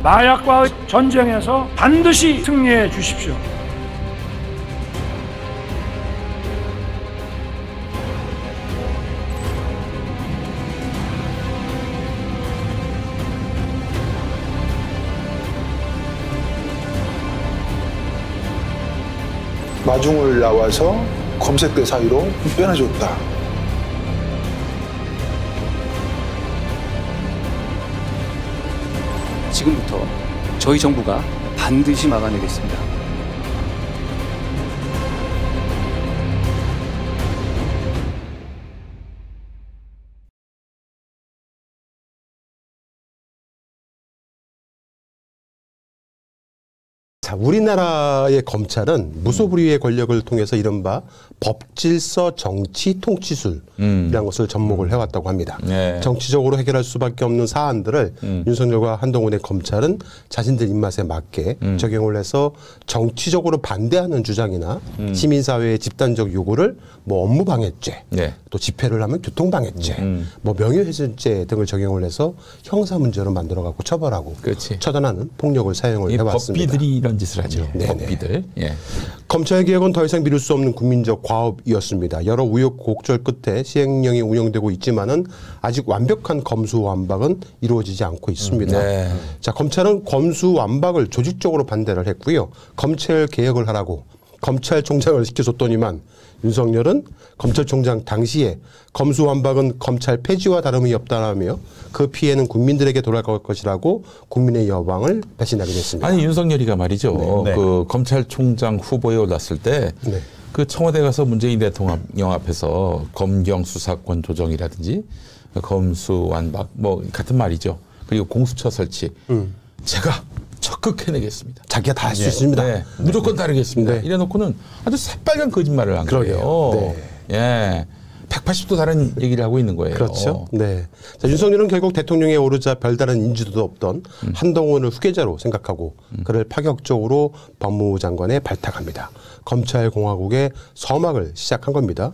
마약과의 전쟁에서 반드시 승리해 주십시오. 마중을 나와서 검색대 사이로 빼내줬다. 지금부터 저희 정부가 반드시 막아내겠습니다. 자, 우리나라의 검찰은 무소불위의 권력을 통해서 이른바 법질서 정치 통치술이라는 것을 접목을 해왔다고 합니다. 네. 정치적으로 해결할 수밖에 없는 사안들을 윤석열과 한동훈의 검찰은 자신들 입맛에 맞게 적용을 해서 정치적으로 반대하는 주장이나 시민사회의 집단적 요구를 뭐 업무방해죄, 네. 또 집회를 하면 교통방해죄, 뭐 명예훼손죄 등을 적용을 해서 형사문제로 만들어갖고 처벌하고 그렇지. 처단하는 폭력을 사용을 해왔습니다. 법비들이 이런 짓을 하죠. 네네. 법비들. 예. 검찰개혁은 더 이상 미룰 수 없는 국민적 과업이었습니다. 여러 우여곡절 끝에 시행령이 운영되고 있지만은 아직 완벽한 검수완박은 이루어지지 않고 있습니다. 네. 자, 검찰은 검수완박을 조직적으로 반대를 했고요. 검찰개혁을 하라고 검찰총장을 시켜줬더니만 윤석열은 검찰총장 당시에 검수완박은 검찰 폐지와 다름이 없다라며 그 피해는 국민들에게 돌아갈 것이라고 국민의 여망을 배신하게 됐습니다. 아니 윤석열이가 말이죠. 네. 그 검찰총장 후보에 올랐을 때 그 청와대 가서 문재인 대통령 앞에서 검경 수사권 조정이라든지 검수완박 뭐 같은 말이죠. 그리고 공수처 설치 제가 적극 해내겠습니다. 자기가 다 할 수 있습니다. 네. 무조건 따르겠습니다. 네. 이래놓고는 아주 새빨간 거짓말을 한 거예요. 네. 예. 180도 다른 얘기를 하고 있는 거예요. 그렇죠. 네. 자, 윤석열은 결국 대통령에 오르자 별다른 인지도도 없던 한동훈을 후계자로 생각하고 그를 파격적으로 법무부 장관에 발탁합니다. 검찰공화국의 서막을 시작한 겁니다.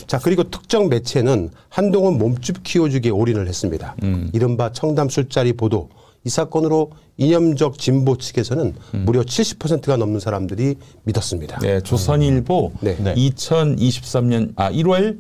자, 그리고 특정 매체는 한동훈 몸집 키워주기에 올인을 했습니다. 이른바 청담 술자리 보도. 이 사건으로 이념적 진보 측에서는 무려 70%가 넘는 사람들이 믿었습니다. 네, 조선일보 네. 2023년 1월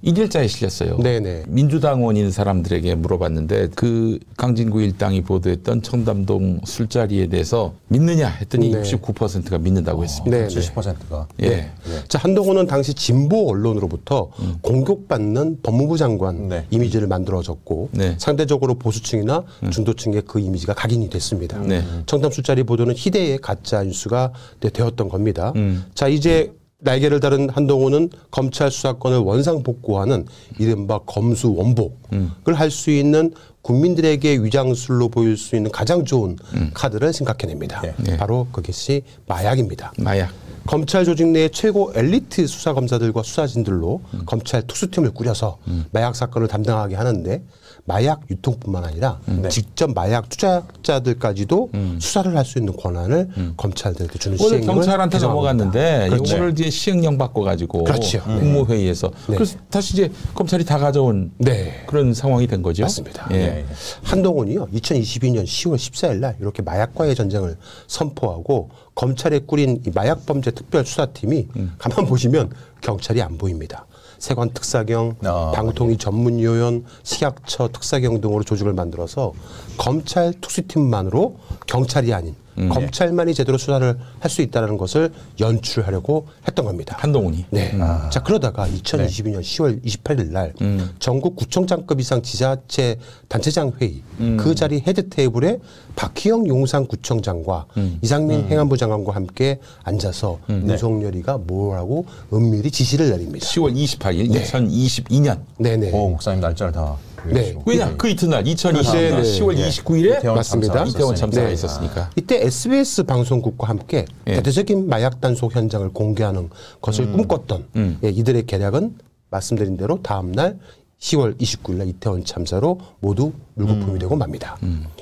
1일자에 실렸어요. 네네. 민주당원인 사람들에게 물어봤는데 그 강진구 일당이 보도했던 청담동 술자리에 대해서 믿느냐 했더니 네. 69%가 믿는다고 했습니다. 네네. 70%가. 예. 네. 자, 한동훈은 당시 진보 언론으로부터 공격받는 법무부 장관 네. 이미지를 만들어졌고 네. 상대적으로 보수층이나 중도층의 그 이미지가 각인이 됐습니다. 네. 청담 술자리 보도는 희대의 가짜 뉴스가 되었던 겁니다. 자, 이제 날개를 다른 한동훈은 검찰 수사권을 원상복구하는 이른바 검수원복을 할 수 있는 국민들에게 위장술로 보일 수 있는 가장 좋은 카드를 생각해냅니다. 네. 바로 그것이 마약입니다. 마약. 검찰 조직 내 최고 엘리트 수사검사들과 수사진들로 검찰 특수팀을 꾸려서 마약 사건을 담당하게 하는데 마약 유통뿐만 아니라 직접 마약 투자자들까지도 수사를 할 수 있는 권한을 검찰들에게 주는 원래 시행령을 경찰한테 개정합니다. 넘어갔는데 그렇죠. 이거를 이제 시행령 바꿔가지고 그렇죠. 국무회의에서 네. 그래서 다시 이제 검찰이 다 가져온 네. 그런 상황이 된 거죠. 맞습니다. 예. 한동훈이요 2022년 10월 14일 날 이렇게 마약과의 전쟁을 선포하고 검찰에 꾸린 이 마약범죄 특별수사팀이 가만 보시면 경찰이 안 보입니다. 세관 특사경, 방통위 전문요원, 식약처 특사경 등으로 조직을 만들어서 검찰 특수팀만으로 경찰이 아닌 검찰만이 제대로 수사를 할 수 있다는 것을 연출하려고 했던 겁니다. 한동훈이. 네. 자, 그러다가 2022년 10월 28일 날 전국 구청장급 이상 지자체 단체장 회의 그 자리 헤드 테이블에 박희영 용산구청장과 이상민 행안부 장관과 함께 앉아서 윤석열이가 뭐라고 은밀히 지시를 내립니다. 10월 28일 2022년. 네네. 오, 목사님 날짜를 다. 네. 왜냐? 그 이튿날 2020년 네. 10월 29일에 이태원 맞습니다. 이태원 참사가 네. 있었으니까. 이때 SBS 방송국과 함께 대대적인 마약 단속 현장을 공개하는 것을 꿈꿨던 이들의 계략은 말씀드린 대로 다음 날 10월 29일 날 이태원 참사로 모두 물거품이 되고 맙니다.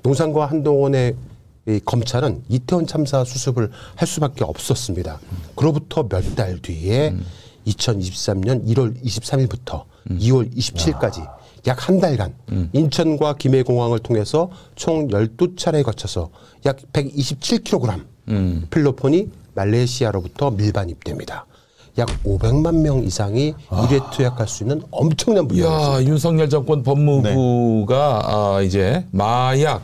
용산과 한동훈의 이 검찰은 이태원 참사 수습을 할 수밖에 없었습니다. 그로부터 몇 달 뒤에 2023년 1월 23일부터 2월 27일까지 약 한 달간 인천과 김해공항을 통해서 총 12차례에 거쳐서 약 127kg 필로폰이 말레이시아로부터 밀반입됩니다. 약 500만 명 이상이 일회 투약할 수 있는 엄청난 분량이었습니다. 야, 윤석열 정권 법무부가 이제 마약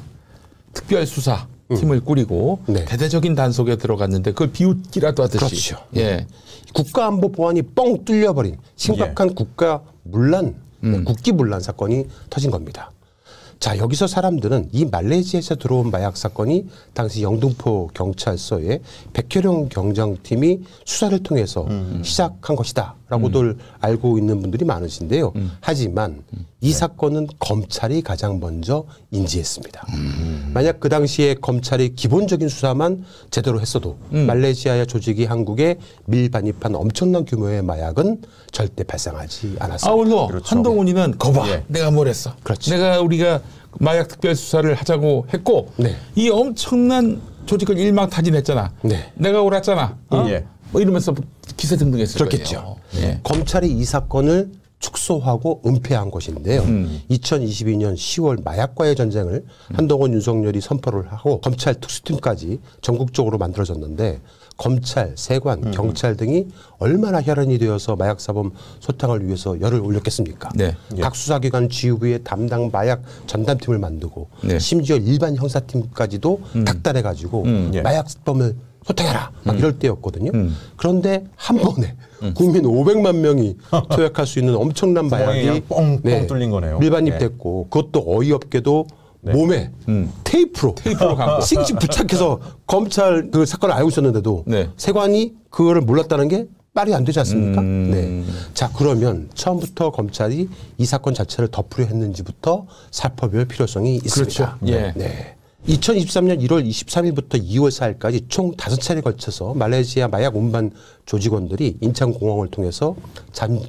특별수사 팀을 꾸리고 네. 대대적인 단속에 들어갔는데 그걸 비웃기라도 하듯이. 그렇죠. 예. 국가안보 보안이 뻥 뚫려버린 심각한 국가 문란, 국기 문란 사건이 터진 겁니다. 자, 여기서 사람들은 이 말레이시아에서 들어온 마약 사건이 당시 영등포 경찰서의 백혜룡 경정팀이 수사를 통해서 시작한 것이다라고들 알고 있는 분들이 많으신데요. 하지만 이 사건은 검찰이 가장 먼저 인지했습니다. 만약 그 당시에 검찰이 기본적인 수사만 제대로 했어도 말레이시아의 조직이 한국에 밀반입한 엄청난 규모의 마약은 절대 발생하지 않았습니다. 아울러 한동훈이는 거봐, 내가 뭘 했어. 그렇죠. 우리가 마약 특별 수사를 하자고 했고 네. 이 엄청난 조직을 일망타진했잖아. 네. 내가 옳았잖아. 뭐 이러면서 기세 등등했을 그렇겠죠. 거예요. 예. 검찰이 이 사건을 축소하고 은폐한 것인데요. 2022년 10월 마약과의 전쟁을 한동훈 윤석열이 선포를 하고 검찰 특수팀까지 전국적으로 만들어졌는데 검찰, 세관, 경찰 등이 얼마나 혈안이 되어서 마약사범 소탕을 위해서 열을 올렸겠습니까? 네. 각 수사기관 지휘부의 담당 마약 전담팀을 만들고 네. 심지어 일반 형사팀까지도 닥달해가지고 마약사범을 소탕해라 막 이럴 때였거든요. 그런데 한 번에 국민 500만 명이 투약할 수 있는 엄청난 마약이 뻥 뚫린 거네요. 밀반입됐고 그것도 어이없게도 몸에 테이프로 씩씩 부착해서 검찰 그 사건을 알고 있었는데도 네. 세관이 그거를 몰랐다는 게 말이 안 되지 않습니까? 네. 자, 그러면 처음부터 검찰이 이 사건 자체를 덮으려 했는지부터 살펴볼 필요성이 있습니다. 그렇죠. 예. 네. 2023년 1월 23일부터 2월 4일까지 총 5차례에 걸쳐서 말레이시아 마약 운반 조직원들이 인천공항을 통해서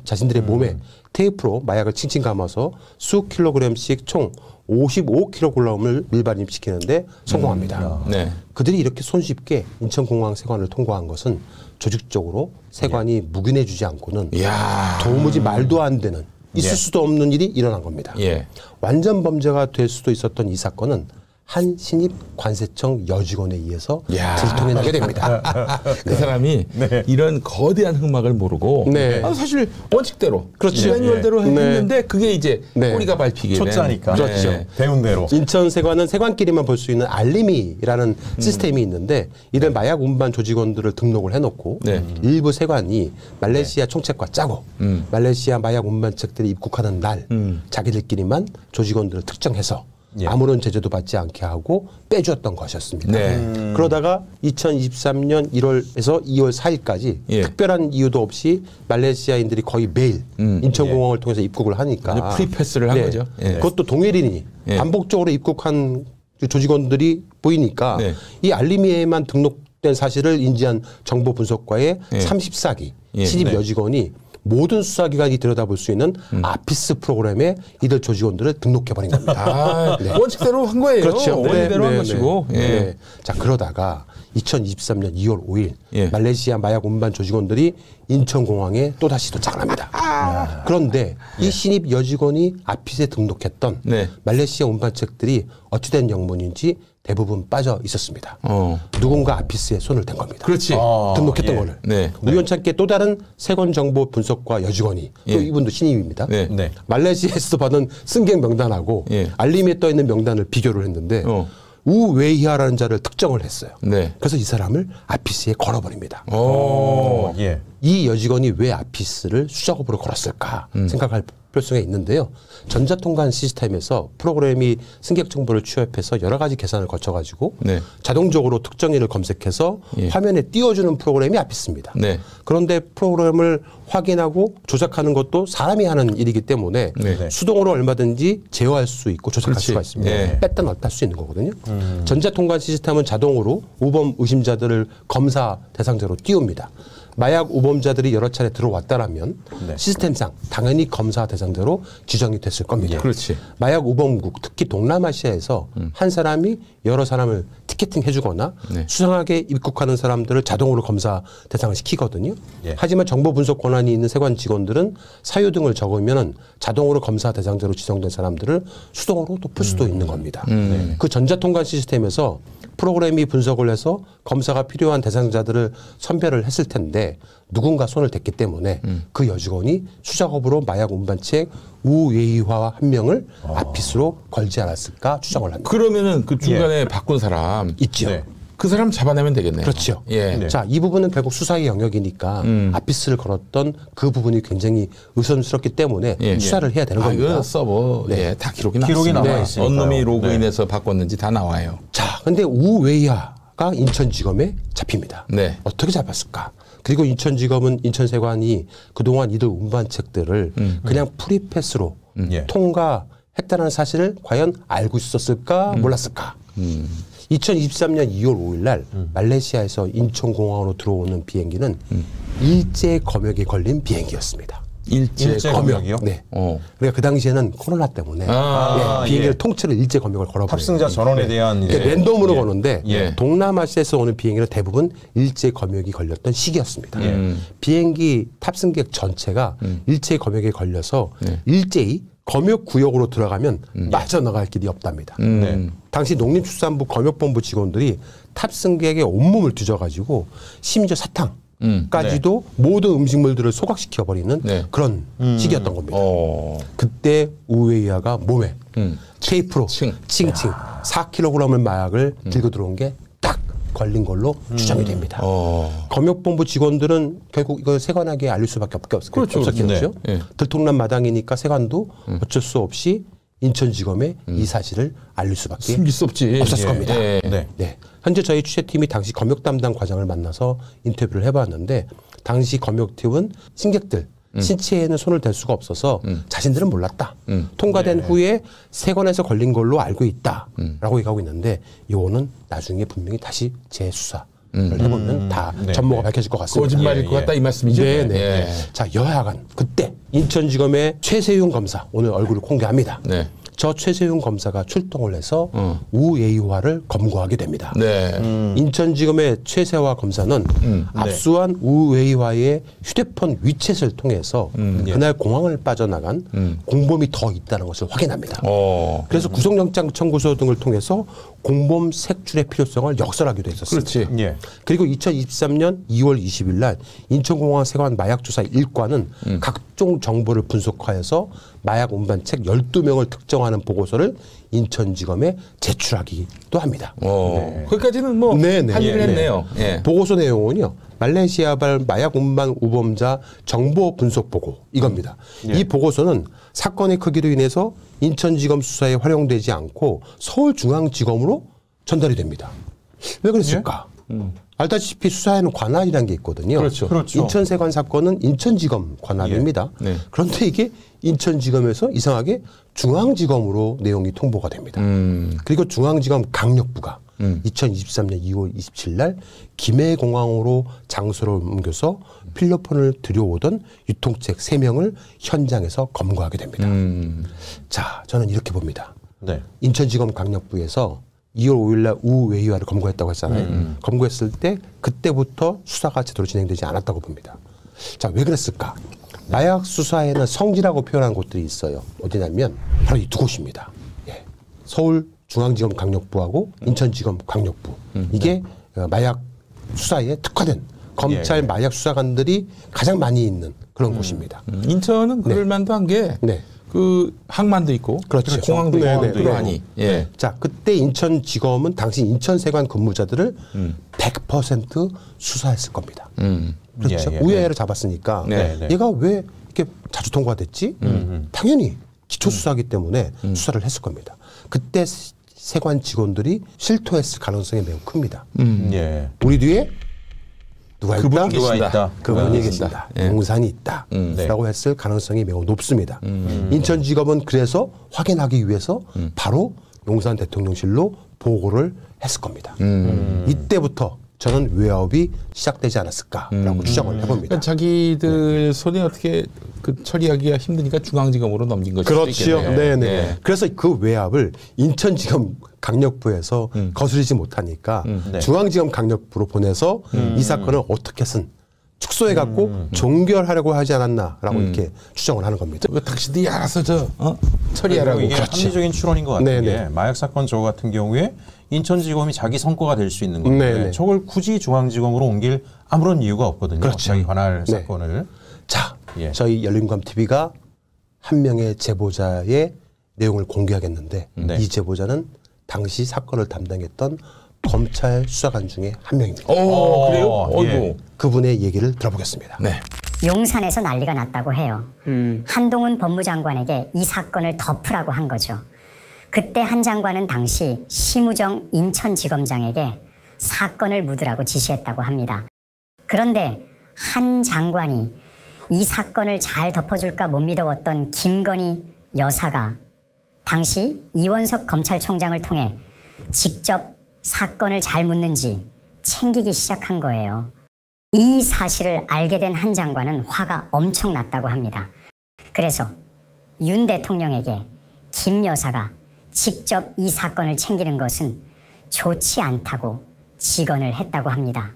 자신들의 몸에 테이프로 마약을 칭칭 감아서 수 킬로그램씩 총 55kg을 밀반입시키는데 성공합니다. 네. 그들이 이렇게 손쉽게 인천공항 세관을 통과한 것은 조직적으로 세관이 묵인해주지 않고는 이야. 도무지 말도 안 되는 있을 수도 없는 일이 일어난 겁니다. 예. 완전 범죄가 될 수도 있었던 이 사건은 한 신입 관세청 여직원에 의해서 야. 들통이 나게 됩니다. 그 사람이 이런 거대한 흑막을 모르고 네. 사실 원칙대로 그렇죠. 매뉴얼대로 네. 했는데 그게 이제 네. 꼬리가 밟히게 된. 초짜니까. 그렇죠. 배운 대로. 인천 세관은 세관끼리만 볼 수 있는 알림이라는 시스템이 있는데 이런 마약 운반 조직원들을 등록을 해놓고 네. 일부 세관이 말레이시아 총책과 짜고 말레이시아 마약 운반책들이 입국하는 날 자기들끼리만 조직원들을 특정해서 아무런 제재도 받지 않게 하고 빼주었던 것이었습니다. 네. 그러다가 2023년 1월에서 2월 4일까지 예. 특별한 이유도 없이 말레이시아인들이 거의 매일 인천공항을 통해서 입국을 하니까 아주 프리패스를 한 거죠. 예. 그것도 동일인이 예. 반복적으로 입국한 조직원들이 보이니까 네. 이 알림이에만 등록된 사실을 인지한 정보 분석과의 예. 34기 예. 신입 네. 여직원이 모든 수사기관이 들여다볼 수 있는 아피스 프로그램에 이들 조직원들을 등록해버린 겁니다. 아, 원칙대로 한 거예요. 그렇죠. 원칙대로 한 것이고. 네. 예. 네. 자, 그러다가 2023년 2월 5일 예. 말레이시아 마약 운반 조직원들이 인천공항에 또다시 도착을 합니다. 그런데 이 신입 여직원이 아핏에 등록했던 네. 말레이시아 운반책들이 어찌된 영문인지 대부분 빠져 있었습니다. 누군가 아피스에 손을 댄 겁니다. 그렇지. 등록했던 거를. 네. 우연찮게 또 다른 세관 정보 분석과 여직원이 또 예. 이분도 신입입니다. 네. 네. 말레이시아에서 받은 승객 명단하고 예. 알림에 떠 있는 명단을 비교를 했는데 우웨이하라는 자를 특정을 했어요. 네. 그래서 이 사람을 아피스에 걸어버립니다. 예. 이 여직원이 왜 아피스를 수작업으로 걸었을까 생각할 필요성이 있는데요. 전자통관 시스템에서 프로그램이 승객 정보를 취합해서 여러 가지 계산을 거쳐가지고 네. 자동적으로 특정인을 검색해서 예. 화면에 띄워주는 프로그램이 아피스입니다. 네. 그런데 프로그램을 확인하고 조작하는 것도 사람이 하는 일이기 때문에 네. 수동으로 얼마든지 제어할 수 있고 조작할 그렇지. 수가 있습니다. 예. 뺐다 넣었다 할 수 있는 거거든요. 전자통관 시스템은 자동으로 우범 의심자들을 검사 대상자로 띄웁니다. 마약 우범자들이 여러 차례 들어왔다라면 네. 시스템상 당연히 검사 대상자로 지정이 됐을 겁니다. 그렇지. 마약 우범국 특히 동남아시아에서 한 사람이 여러 사람을 티켓팅 해주거나 네. 수상하게 입국하는 사람들을 자동으로 검사 대상을 시키거든요. 예. 하지만 정보 분석 권한이 있는 세관 직원들은 사유 등을 적으면 자동으로 검사 대상자로 지정된 사람들을 수동으로 또 풀 수도 있는 겁니다. 그 전자통관 시스템에서 프로그램이 분석을 해서 검사가 필요한 대상자들을 선별을 했을 텐데 누군가 손을 댔기 때문에 그 여직원이 수작업으로 마약 운반책 우웨이화 한 명을 아피스로 걸지 않았을까 추정을 합니다. 그러면은 그 중간에 바꾼 사람 있죠. 네. 그 사람 잡아내면 되겠네요. 그렇죠. 예. 네. 자, 이 부분은 결국 수사의 영역이니까 아피스를 걸었던 그 부분이 굉장히 의심스럽기 때문에 예. 수사를 해야 되는 겁니다. 이거 서버 네. 예, 다 기록이 기록이 났습니다. 남아 있으니까요. 어느 놈이 네. 로그인해서 바꿨는지 다 나와요. 자, 근데 우웨이화가 인천지검에 잡힙니다. 네. 어떻게 잡았을까? 그리고 인천지검은 인천세관이 그동안 이들 운반책들을 그냥 프리패스로 예. 통과했다는 사실을 과연 알고 있었을까 몰랐을까? 2023년 2월 5일 날 말레이시아에서 인천공항으로 들어오는 비행기는 일제 검역에 걸린 비행기였습니다. 일제 검역이요? 네. 어. 그러니까 그 당시에는 코로나 때문에 아, 예, 비행기를 예. 통째로 일제 검역을 걸어버려요. 탑승자 전원에 대한 이제 랜덤으로 예. 거는데 예. 동남아시아에서 오는 비행기는 대부분 일제 검역이 걸렸던 시기였습니다. 비행기 탑승객 전체가 일제 검역에 걸려서 일제히 검역 구역으로 들어가면 빠져나갈 길이 없답니다. 네. 당시 농림축산부 검역본부 직원들이 탑승객의 온몸을 뒤져가지고 심지어 사탕까지도 모든 음식물들을 소각시켜버리는 네. 그런 시기였던 겁니다. 어. 그때 우웨이아가 몸에 테이프로 칭. 칭칭 4kg의 마약을 들고 들어온 게 딱 걸린 걸로 추정이 됩니다. 검역본부 직원들은 결국 이걸 세관에게 알릴 수밖에 없었겠죠. 네. 네. 들통난 마당이니까 세관도 어쩔 수 없이 인천지검에 이 사실을 알릴 수밖에 숨길 수 없지. 없었을 겁니다. 예. 네. 네. 현재 저희 취재팀이 당시 검역 담당 과장을 만나서 인터뷰를 해봤는데 당시 검역팀은 승객들 신체에는 손을 댈 수가 없어서 자신들은 몰랐다. 통과된 후에 세관에서 걸린 걸로 알고 있다라고 얘기하고 있는데 이거는 나중에 분명히 다시 재수사를 해보면 다 네. 전모가 네. 밝혀질 것 같습니다. 거짓말일 예, 것 같다 이 말씀이죠. 네네. 예. 자, 여하간 그때 인천지검의 최세윤 검사 오늘 얼굴을 공개합니다. 네. 저 최세윤 검사가 출동을 해서 우예의화를 검거하게 됩니다. 네. 인천지검의 최세화 검사는 압수한 우예의화의 휴대폰 위챗을 통해서 그날 공항을 빠져나간 공범이 더 있다는 것을 확인합니다. 어. 그래서 구속영장 청구서 등을 통해서 공범 색출의 필요성을 역설하기도 했었습니다. 그렇지. 예. 그리고 2023년 2월 20일 날 인천공항 세관 마약조사 1과는 각종 정보를 분석하여서 마약 운반책 12명을 특정하는 보고서를 인천지검에 제출하기도 합니다. 어. 거기까지는 뭐 할 네네. 일을 했네요. 예. 보고서 내용은요. 말레이시아발 마약 운반 우범자 정보 분석 보고 이겁니다. 이 보고서는 사건의 크기로 인해서 인천지검 수사에 활용되지 않고 서울중앙지검으로 전달이 됩니다. 왜 그랬을까? 알다시피 수사에는 관할이라는 게 있거든요. 그렇죠. 그렇죠. 인천세관 사건은 인천지검 관할입니다. 예. 네. 그런데 이게 인천지검에서 이상하게 중앙지검으로 내용이 통보가 됩니다. 그리고 중앙지검 강력부가 2023년 2월 27일 날 김해공항으로 장소를 옮겨서 필로폰을 들여오던 유통책 3명을 현장에서 검거하게 됩니다. 자, 저는 이렇게 봅니다. 네. 인천지검 강력부에서 2월 5일 날 우외의화를 검거했다고 했잖아요. 검거했을 때 그때부터 수사가 제대로 진행되지 않았다고 봅니다. 자, 왜 그랬을까? 마약 수사에는 성지라고 표현한 곳들이 있어요. 어디냐면 바로 이 두 곳입니다. 예. 서울중앙지검 강력부하고 인천지검 강력부. 이게 마약 수사에 특화된 검찰 마약 수사관들이 가장 많이 있는 그런 곳입니다. 인천은 그럴 만도 한 게 네. 그 항만도 있고 그렇죠. 공항도 네, 있고 네, 네. 그러하니 예. 자, 그때 인천지검은 당시 인천세관 근무자들을 100% 수사했을 겁니다. 그렇죠. 예, 예, 우회를 잡았으니까 네, 네. 얘가 왜 이렇게 자주 통과됐지? 당연히 기초수사하기 때문에 수사를 했을 겁니다. 그때 세관 직원들이 실토했을 가능성이 매우 큽니다. 예. 우리 뒤에 누가 있다? 누가 있다. 그분이 계신다. 계신다. 예. 용산이 있다. 네. 라고 했을 가능성이 매우 높습니다. 인천지검은 그래서 확인하기 위해서 바로 용산 대통령실로 보고를 했을 겁니다. 이때부터 저는 외압이 시작되지 않았을까라고 추정을 해봅니다. 그러니까 자기들 손에 어떻게 그 처리하기가 힘드니까 중앙지검으로 넘긴 것일 수도 그렇죠. 있겠네요. 네네. 네. 그래서 그 외압을 인천지검 강력부에서 거스르지 못하니까 네. 중앙지검 강력부로 보내서 이 사건을 어떻게든 축소해갖고 종결하려고 하지 않았나라고 이렇게 추정을 하는 겁니다. 그 당신들이 알아서 처리하라고. 이게 합리적인 추론인 것 같은 네네. 게 마약 사건 저거 같은 경우에 인천지검이 자기 성과가 될 수 있는 건데 네네. 저걸 굳이 중앙지검으로 옮길 아무런 이유가 없거든요. 그렇죠. 자기 관할 네. 사건을. 자, 예. 저희 열린감TV가 한 명의 제보자의 내용을 공개하겠는데 네. 이 제보자는 당시 사건을 담당했던 검찰 수사관 중에 한 명입니다. 그래요? 어이구. 예. 그분의 얘기를 들어보겠습니다. 네. 용산에서 난리가 났다고 해요. 한동훈 법무장관에게 이 사건을 덮으라고 한 거죠. 그때 한 장관은 당시 심우정 인천지검장에게 사건을 묻으라고 지시했다고 합니다. 그런데 한 장관이 이 사건을 잘 덮어줄까 못 믿어왔던 김건희 여사가 당시 이원석 검찰총장을 통해 직접 사건을 잘 묻는지 챙기기 시작한 거예요. 이 사실을 알게 된 한 장관은 화가 엄청 났다고 합니다. 그래서 윤 대통령에게 김 여사가 직접 이 사건을 챙기는 것은 좋지 않다고 직언을 했다고 합니다.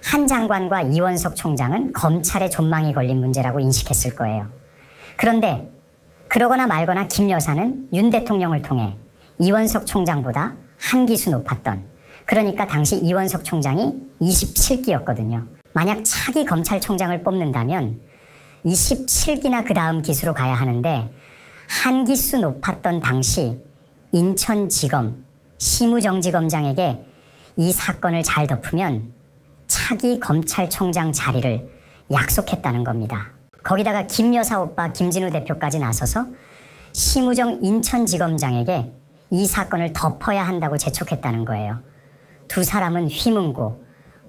한 장관과 이원석 총장은 검찰의 존망이 걸린 문제라고 인식했을 거예요. 그런데 그러거나 말거나 김 여사는 윤 대통령을 통해 이원석 총장보다 한 기수 높았던, 그러니까 당시 이원석 총장이 27기였거든요. 만약 차기 검찰총장을 뽑는다면 27기나 그 다음 기수로 가야 하는데 한 기수 높았던 당시 인천지검 심우정지검장에게 이 사건을 잘 덮으면 차기 검찰총장 자리를 약속했다는 겁니다. 거기다가 김 여사 오빠 김진우 대표까지 나서서 심우정 인천지검장에게 이 사건을 덮어야 한다고 재촉했다는 거예요. 두 사람은 휘문고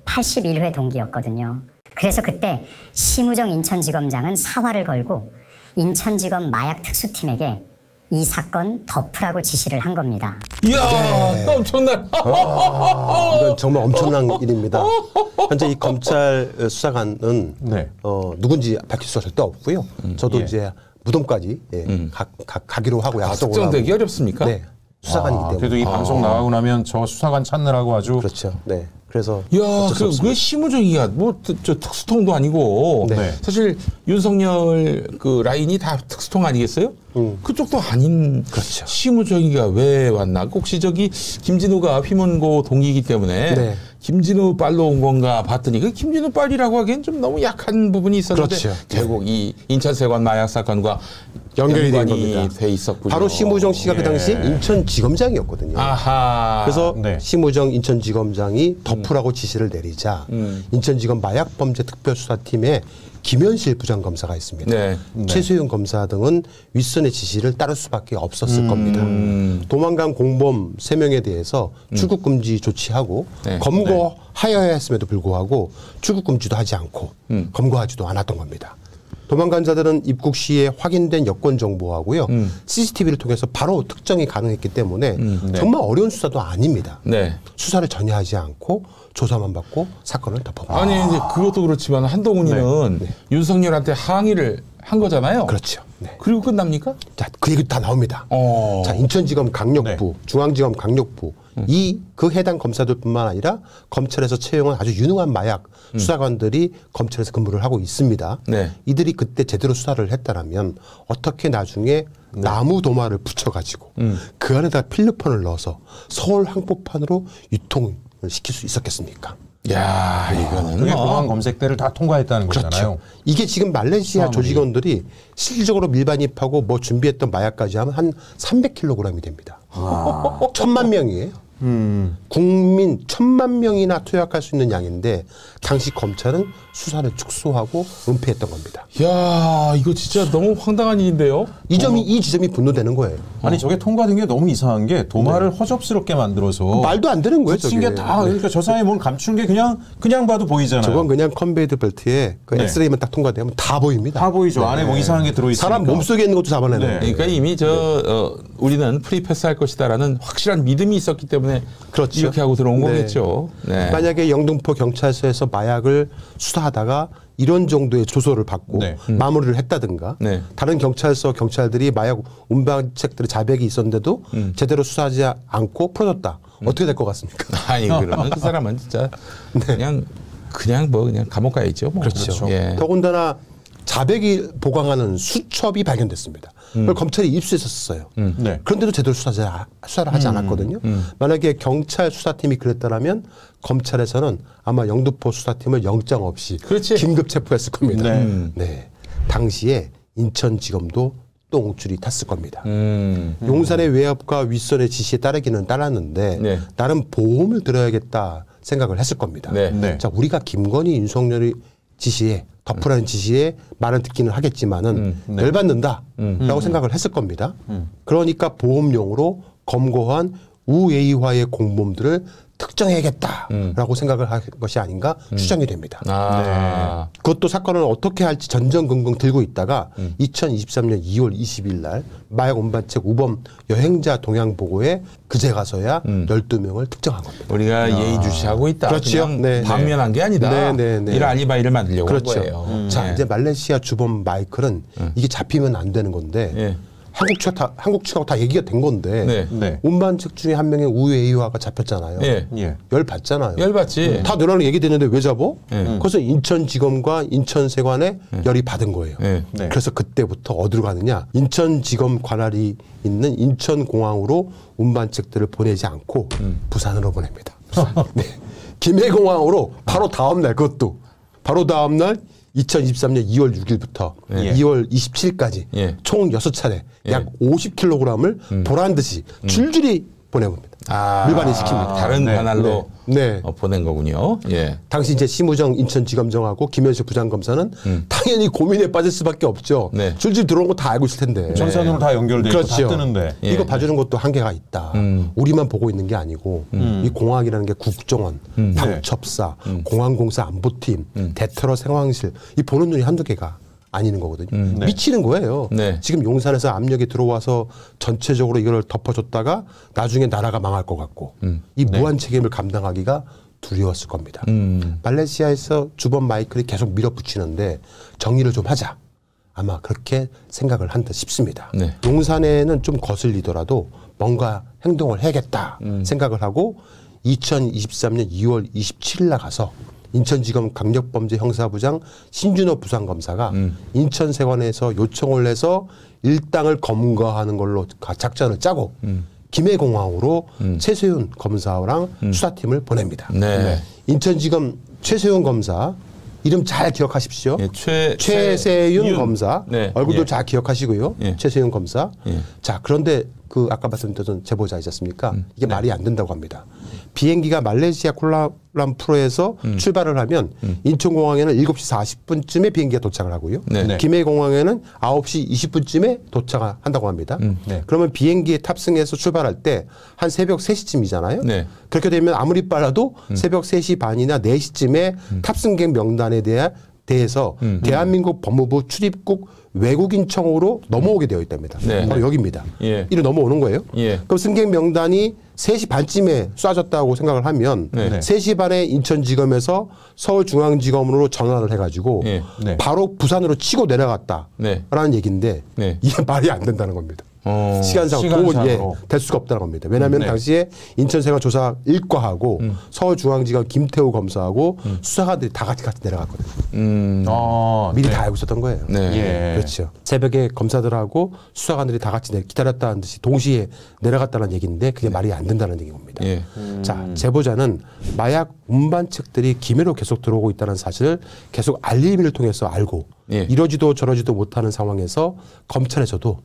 81회 동기였거든요. 그래서 그때 심우정 인천지검장은 사활을 걸고 인천지검 마약특수팀에게 이 사건 덮으라고 지시를 한 겁니다. 이야, 엄청난. 이건 정말 엄청난 일입니다. 현재 이 검찰 수사관은 네. 누군지 밝힐 수가 절대 없고요. 저도 예. 이제 무덤까지 가기로 하고 약속을 특정되기 하고. 어렵습니까? 네, 수사관이기 때문에. 그래도 이 방송 나가고 나면 저 수사관 찾느라고 아주 그렇죠. 네, 그래서 야, 어쩔 수 없습니다. 왜 심우정이야? 저 특수통도 아니고. 네. 사실 윤석열 그 라인이 다 특수통 아니겠어요? 그쪽도 아닌. 그렇죠. 심우정이가 왜 왔나? 혹시 저기 김진우가 휘문고 동기이기 때문에 네. 김진우 빨로 온 건가 봤더니 그 김진우 빨이라고 하기엔 좀 너무 약한 부분이 있었는데 그렇죠. 결국 이 인천세관 마약 사건과 연결이 된 연관이 겁니다. 돼 있었군요. 바로 심우정 씨가 그 당시 인천지검장이었거든요. 아하. 그래서 네. 심우정 인천지검장이 덮으라고 지시를 내리자 인천지검 마약범죄특별수사팀에 김현실 부장검사가 있습니다. 네. 최수영 검사 등은 윗선의 지시를 따를 수밖에 없었을 겁니다. 도망간 공범 3명에 대해서 출국금지 조치하고 네. 검거하여야 했음에도 불구하고 출국금지도 하지 않고 검거하지도 않았던 겁니다. 도망간 자들은 입국 시에 확인된 여권 정보하고요. CCTV를 통해서 바로 특정이 가능했기 때문에 정말 어려운 수사도 아닙니다. 네. 수사를 전혀 하지 않고 조사만 받고 사건을 덮어버립니다. 아니 이제 그것도 그렇지만 한동훈이는 윤석열한테 항의를 한 거잖아요. 그렇죠. 네. 그리고 끝납니까? 자, 그 얘기 다 나옵니다. 자, 인천지검 강력부, 중앙지검 강력부, 그 해당 검사들뿐만 아니라 검찰에서 채용한 아주 유능한 마약 수사관들이 검찰에서 근무를 하고 있습니다. 네. 이들이 그때 제대로 수사를 했다라면 어떻게 나중에 나무 도마를 붙여가지고 그 안에다 필로폰을 넣어서 서울 항법판으로 유통을 시킬 수 있었겠습니까? 야, 이거는 그게 공항 검색대를 다 통과했다는 거잖아요. 그렇죠. 이게 지금 말레이시아 조직원들이 실질적으로 밀반입하고 뭐 준비했던 마약까지 하면 한 300kg이 됩니다. 1000만 명이에요. 국민 1000만 명이나 투약할 수 있는 양인데 당시 검찰은 수사를 축소하고 은폐했던 겁니다. 야, 이거 진짜 너무 황당한 일인데요. 이 지점이 분노되는 거예요. 아니 저게 통과된 게 너무 이상한 게 도마를 허접스럽게 만들어서 말도 안 되는 거예요. 붙인 게 다 그러니까 저 사이에 뭘 감춘 게 그냥 봐도 보이잖아요. 저건 그냥 컨베이드 벨트에 그 네. 엑스레이만 딱 통과되면 다 보입니다. 다 보이죠. 안에 뭐 이상한 게 들어있으니까. 사람 몸속에 있는 것도 잡아내는 네. 거예요. 그러니까 이미 우리는 프리패스할 것이다라는 확실한 믿음이 있었기 때문에 때문에 그렇죠. 이렇게 하고 들어온 네. 거겠죠. 네. 만약에 영등포 경찰서에서 마약을 수사하다가 이런 정도의 조서를 받고 네. 마무리를 했다든가 네. 다른 경찰서 경찰들이 마약 운반책들의 자백이 있었는데도 제대로 수사하지 않고 풀어줬다. 어떻게 될 것 같습니까? 아니 그러면 그 사람은 진짜 그냥 그냥 감옥 가야죠. 뭐. 그렇죠. 예. 더군다나 자백이 보강하는 수첩이 발견됐습니다. 그걸 검찰이 입수했었어요. 네. 그런데도 제대로 수사를 하지 않았거든요. 만약에 경찰 수사팀이 그랬다면 검찰에서는 아마 영등포 수사팀을 영장 없이 그렇지. 긴급 체포했을 겁니다. 네. 네. 당시에 인천지검도 똥줄이 탔을 겁니다. 용산의 외압과 윗선의 지시에 따르기는 따랐는데 네. 나름 보험을 들어야겠다 생각을 했을 겁니다. 네. 네. 자, 우리가 김건희, 윤석열의 지시에 덮으라는 지시에 말은 듣기는 하겠지만은 네. 열받는다라고 생각을 했을 겁니다. 그러니까 보험용으로 검거한 우예의화의 공범들을 특정해야겠다라고 생각을 한 것이 아닌가 추정이 됩니다. 아. 그것도 사건을 어떻게 할지 전전긍긍 들고 있다가 2023년 2월 20일 날 마약 운반책 우범 여행자 동향 보고에 그제 가서야 12명을 특정한 겁니다. 우리가 예의주시하고 있다. 그렇죠. 그냥 네, 방면한 게 아니다. 네, 네, 네. 이런 알리바이를 만들려고 그렇죠. 한 거예요. 자, 네. 이제 말레이시아 주범 마이클은 이게 잡히면 안 되는 건데 예. 한국 측하고 다 얘기가 된 건데 네. 네. 운반책 중에 한 명의 우예의화가 잡혔잖아요. 예. 예. 열 받잖아요. 열받지. 다 너랑 얘기됐는데 왜 잡어? 예. 그래서 인천지검과 인천세관에 열이 받은 거예요. 예. 네. 그래서 그때부터 어디로 가느냐? 인천지검 관할이 있는 인천공항으로 운반책들을 보내지 않고 부산으로 보냅니다. 네. 김해공항으로 바로 다음 날 그것도 바로 다음 날 2023년 2월 6일부터 예. 2월 27일까지 예. 총 6차례 약 50kg을 보란 듯이 줄줄이 보내봅니다. 아, 밀반이 시킵니다. 다른 관할로 네. 보낸 거군요. 예. 당시 이제 심우정 인천지검장하고 김현식 부장검사는 당연히 고민에 빠질 수밖에 없죠. 네. 줄줄 들어온 거 다 알고 있을 텐데. 전산으로 다 연결돼 있고 다 그렇죠. 뜨는데. 예. 이거 봐주는 것도 한계가 있다. 우리만 보고 있는 게 아니고 이 공항이라는 게 국정원, 방첩사, 공항공사 안보팀, 대테러 상황실 이 보는 눈이 한두 개가 아니는 거거든요. 네. 미치는 거예요. 네. 지금 용산에서 압력이 들어와서 전체적으로 이걸 덮어줬다가 나중에 나라가 망할 것 같고 이 무한 책임을 감당하기가 두려웠을 겁니다. 말레이시아에서 주범 마이클이 계속 밀어붙이는데 정리를 좀 하자. 아마 그렇게 생각을 한다 싶습니다. 네. 용산에는 좀 거슬리더라도 뭔가 행동을 해야겠다 생각을 하고 2023년 2월 27일 날 가서 인천지검 강력범죄형사부장 신준호 부장검사가 인천세관에서 요청을 해서 일당을 검거하는 걸로 작전을 짜고 김해공항으로 최세윤 검사랑 수사팀을 보냅니다. 네. 인천지검 최세윤 검사 이름 잘 기억하십시오. 예, 최세윤 검사 네. 얼굴도 예. 잘 기억하시고요. 예. 최세윤 검사. 예. 자, 그런데 그 아까 말씀드렸던 제보자 있었습니까? 이게 말이 안 된다고 합니다. 비행기가 말레이시아 쿠알라룸푸르에서 출발을 하면 인천공항에는 7시 40분쯤에 비행기가 도착을 하고요. 네. 네. 김해공항에는 9시 20분쯤에 도착한다고 합니다. 네. 그러면 비행기에 탑승해서 출발할 때 한 새벽 3시쯤이잖아요. 네. 그렇게 되면 아무리 빨라도 새벽 3시 반이나 4시쯤에 탑승객 명단에 대해서 대한민국 법무부 출입국 외국인청으로 넘어오게 되어 있답니다. 네. 바로 여기입니다. 예. 이리 넘어오는 거예요. 예. 그럼 승객 명단이 3시 반쯤에 쏴졌다고 생각을 하면 네. 3시 반에 인천지검에서 서울중앙지검으로 전화를 해가지고 예. 네. 바로 부산으로 치고 내려갔다라는 네. 얘기인데 네. 이게 말이 안 된다는 겁니다. 시간상으로 시간상으로. 될 수가 없다는 겁니다. 왜냐하면 네. 당시에 인천세관 조사 1과하고 서울중앙지검 김태우 검사하고 수사관들이 다 같이 내려갔거든요. 미리 네. 다 알고 있었던 거예요. 네. 예. 그렇죠. 새벽에 검사들하고 수사관들이 다 같이 기다렸다는 듯이 동시에 내려갔다는 얘기인데 그게 말이 안 된다는 얘기인 겁니다. 예. 자, 제보자는 마약 운반책들이 김해로 계속 들어오고 있다는 사실을 계속 알림을 통해서 알고 예. 이러지도 저러지도 못하는 상황에서 검찰에서도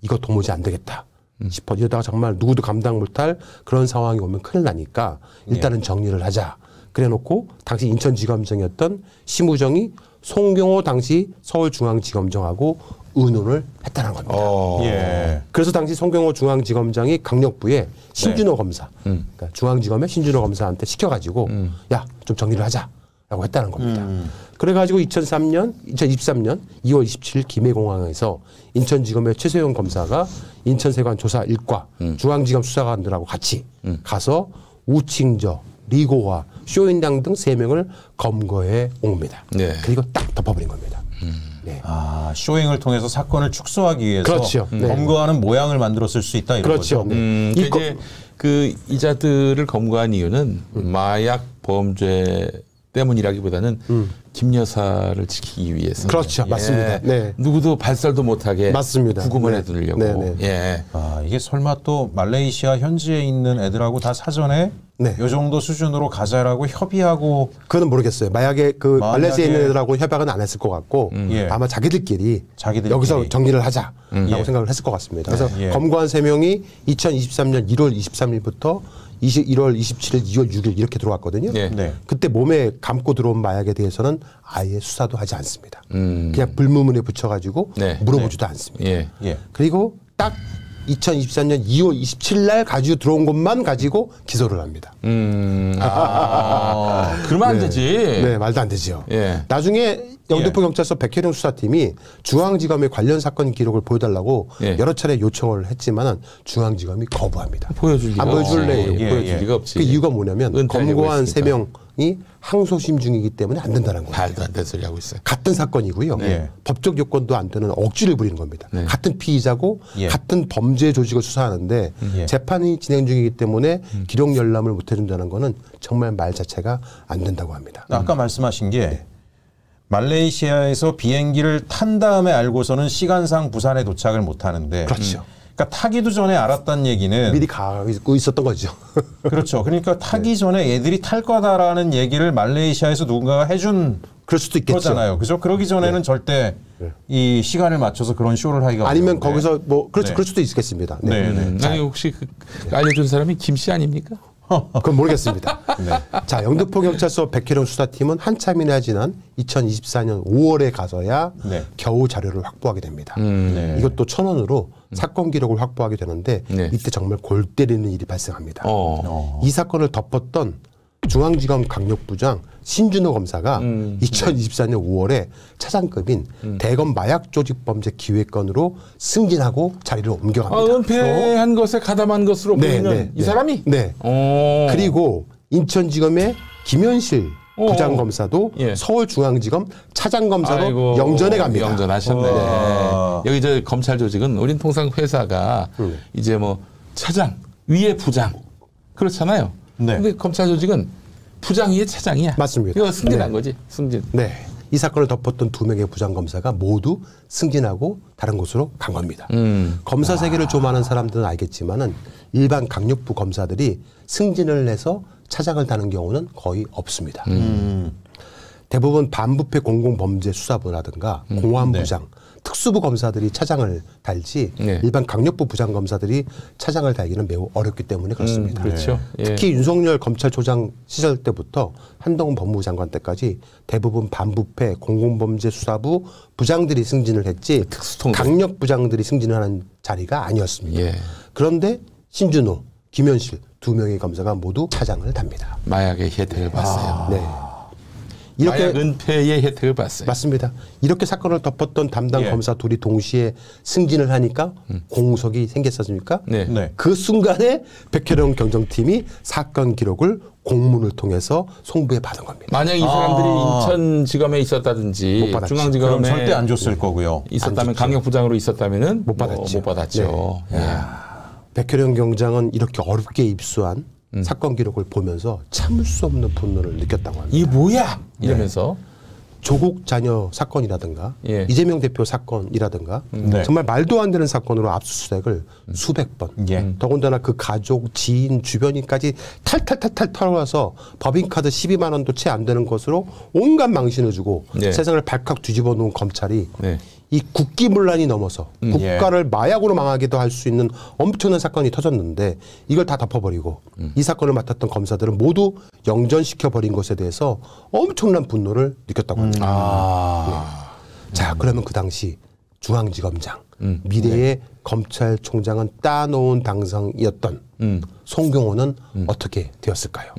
이거 도무지 안 되겠다 싶어 이러다가 정말 누구도 감당 못할 그런 상황이 오면 큰일 나니까 일단은 정리를 하자. 그래놓고 당시 인천지검장이었던 심우정이 송경호 당시 서울중앙지검장하고 의논을 했다는 겁니다. 예. 그래서 당시 송경호 중앙지검장이 강력부에 신준호 검사, 그러니까 중앙지검의 신준호 검사한테 시켜가지고 야, 좀 정리를 하자라고 했다는 겁니다. 그래가지고 2023년 2월 27일 김해공항에서 인천지검의 최소영 검사가 인천세관 조사 1과 중앙지검 수사관들하고 같이 가서 우칭저, 리고화, 쇼인당 등 3명을 검거해 옵니다. 네. 그리고 딱 덮어버린 겁니다. 네. 아, 쇼잉을 통해서 사건을 축소하기 위해서 그렇죠. 네. 검거하는 모양을 만들었을 수 있다 이런 그렇죠. 거죠. 네. 이제 그 이자들을 검거한 이유는 마약 범죄 때문이라기보다는 김 여사를 지키기 위해서. 그렇죠. 맞습니다. 네. 누구도 발설도 못하게 맞습니다. 구금을 네. 해두려고. 네, 네. 예. 아, 이게 설마 또 말레이시아 현지에 있는 애들하고 다 사전에 네. 이 정도 수준으로 가자라고 협의하고 그건 모르겠어요. 만약에 그 만약에- 말레이시아에 있는 애들하고 협약은 안 했을 것 같고 예. 아마 자기들끼리 자기들끼리. 여기서 정리를 하자라고 예. 생각을 했을 것 같습니다. 그래서 예. 검거한 3명이 2023년 1월 23일부터 1월 27일, 2월 6일 이렇게 들어왔거든요. 네. 네. 그때 몸에 감고 들어온 마약에 대해서는 아예 수사도 하지 않습니다. 그냥 불문문에 붙여가지고 네. 물어보지도 않습니다. 예. 예. 그리고 딱 2023년 2월 27일 날 가지고 들어온 것만 가지고 기소를 합니다. 그러면 안 되지. 네, 말도 안 되죠. 예. 나중에 영등포 경찰서 백혜령 수사팀이 중앙지검의 관련 사건 기록을 보여달라고 예. 여러 차례 요청을 했지만은 중앙지검이 거부합니다. 보여줄 리가 안 보여줄래? 없지. 예, 보여줄 예. 리가 없지. 그 이유가 뭐냐면 은퇴하려고 검거한 했으니까. 3명이 항소심 중이기 때문에 안 된다는 거예요. 말도 안 되는 소리 하고 있어요. 같은 사건이고요. 네. 법적 요건도 안 되는 억지를 부리는 겁니다. 네. 같은 피의자고 예. 같은 범죄 조직을 수사하는데 예. 재판이 진행 중이기 때문에 기록 열람을 못 해준다는 거는 정말 말 자체가 안 된다고 합니다. 아까 말씀하신 게 말레이시아에서 비행기를 탄 다음에 알고서는 시간상 부산에 도착을 못 하는데 그렇죠. 그러니까 타기도 전에 알았다는 얘기는 미리 가고 있었던 거죠. 그렇죠. 그러니까 타기 전에 애들이 탈 거다라는 얘기를 말레이시아에서 누군가가 해준 그럴 수도 있겠죠. 거잖아요. 그죠? 그러기 전에는 절대 이 시간을 맞춰서 그런 쇼를 하기가 아니면 어려운데. 거기서 뭐 그렇죠. 네. 그럴 수도 있겠습니다. 네. 아니 혹시 그 알려준 사람이 김 씨 아닙니까? 그건 모르겠습니다. 자, 영등포 경찰서 백혜령 수사팀은 한참이나 지난 2024년 5월에 가서야 네. 겨우 자료를 확보하게 됩니다. 네. 이것도 1,000원으로 사건 기록을 확보하게 되는데 네. 이때 정말 골 때리는 일이 발생합니다. 어. 이 사건을 덮었던 중앙지검 강력부장 신준호 검사가 2024년 5월에 차장급인 대검 마약조직범죄 기획관으로 승진하고 자리를 옮겨갑니다. 은폐한 것에 가담한 것으로 네, 보이는 네, 이 네. 사람이? 네. 어. 그리고 인천지검의 김현실 부장검사도 예. 서울중앙지검 차장검사로 아이고, 영전에 갑니다. 영전하셨네. 여기 저 검찰 조직은 우린 통상 회사가 이제 뭐 차장 위에 부장 그렇잖아요. 네. 근데 검찰 조직은 부장 위에 차장이야. 맞습니다. 이거 승진한 네. 거지. 승진. 네. 이 사건을 덮었던 2명의 부장검사가 모두 승진하고 다른 곳으로 간 겁니다. 검사 세계를 좀 아는 사람들은 알겠지만은 일반 강력부 검사들이 승진을 해서 차장을 다는 경우는 거의 없습니다. 대부분 반부패 공공범죄 수사부라든가 공안부장, 특수부 검사들이 차장을 달지 네. 일반 강력부 부장검사들이 차장을 달기는 매우 어렵기 때문에 그렇습니다. 그렇죠. 예. 특히 윤석열 검찰총장 시절 때부터 한동훈 법무부 장관 때까지 대부분 반부패 공공범죄 수사부 부장들이 승진을 했지 특수통들. 강력 부장들이 승진을 하는 자리가 아니었습니다. 예. 그런데 신준호, 김현실 2명의 검사가 모두 차장을 답니다. 마약의 혜택을 봤어요. 네. 이렇게 마약 은폐의 혜택을 봤어요. 맞습니다. 이렇게 사건을 덮었던 담당 예. 검사 둘이 동시에 승진을 하니까 공석이 생겼었습니까? 네. 네. 그 순간에 백혜령 경정팀이 사건 기록을 공문을 통해서 송부해 받은 겁니다. 만약 이 사람들이 인천지검에 있었다든지 못 받았지. 그럼 중앙지검에 절대 안 줬을 거고요. 있었다면 강력부장으로 있었다면은 못 받았죠. 못 받았죠. 예. 백혜령 경장은 이렇게 어렵게 입수한 사건 기록을 보면서 참을 수 없는 분노를 느꼈다고 합니다. 이게 뭐야? 이러면서 조국 자녀 사건이라든가 예. 이재명 대표 사건이라든가 네. 정말 말도 안 되는 사건으로 압수수색을 수백 번 예. 더군다나 그 가족, 지인, 주변인까지 탈탈탈탈 털어서 법인카드 12만 원도 채 안 되는 것으로 온갖 망신을 주고 네. 세상을 발칵 뒤집어 놓은 검찰이 네. 이 국기문란이 넘어서 국가를 마약으로 망하기도 할 수 있는 엄청난 사건이 터졌는데 이걸 다 덮어버리고 이 사건을 맡았던 검사들은 모두 영전시켜버린 것에 대해서 엄청난 분노를 느꼈다고 합니다. 자, 그러면 그 당시 중앙지검장, 미래의 검찰총장은 따놓은 당상이었던 송경호는 어떻게 되었을까요?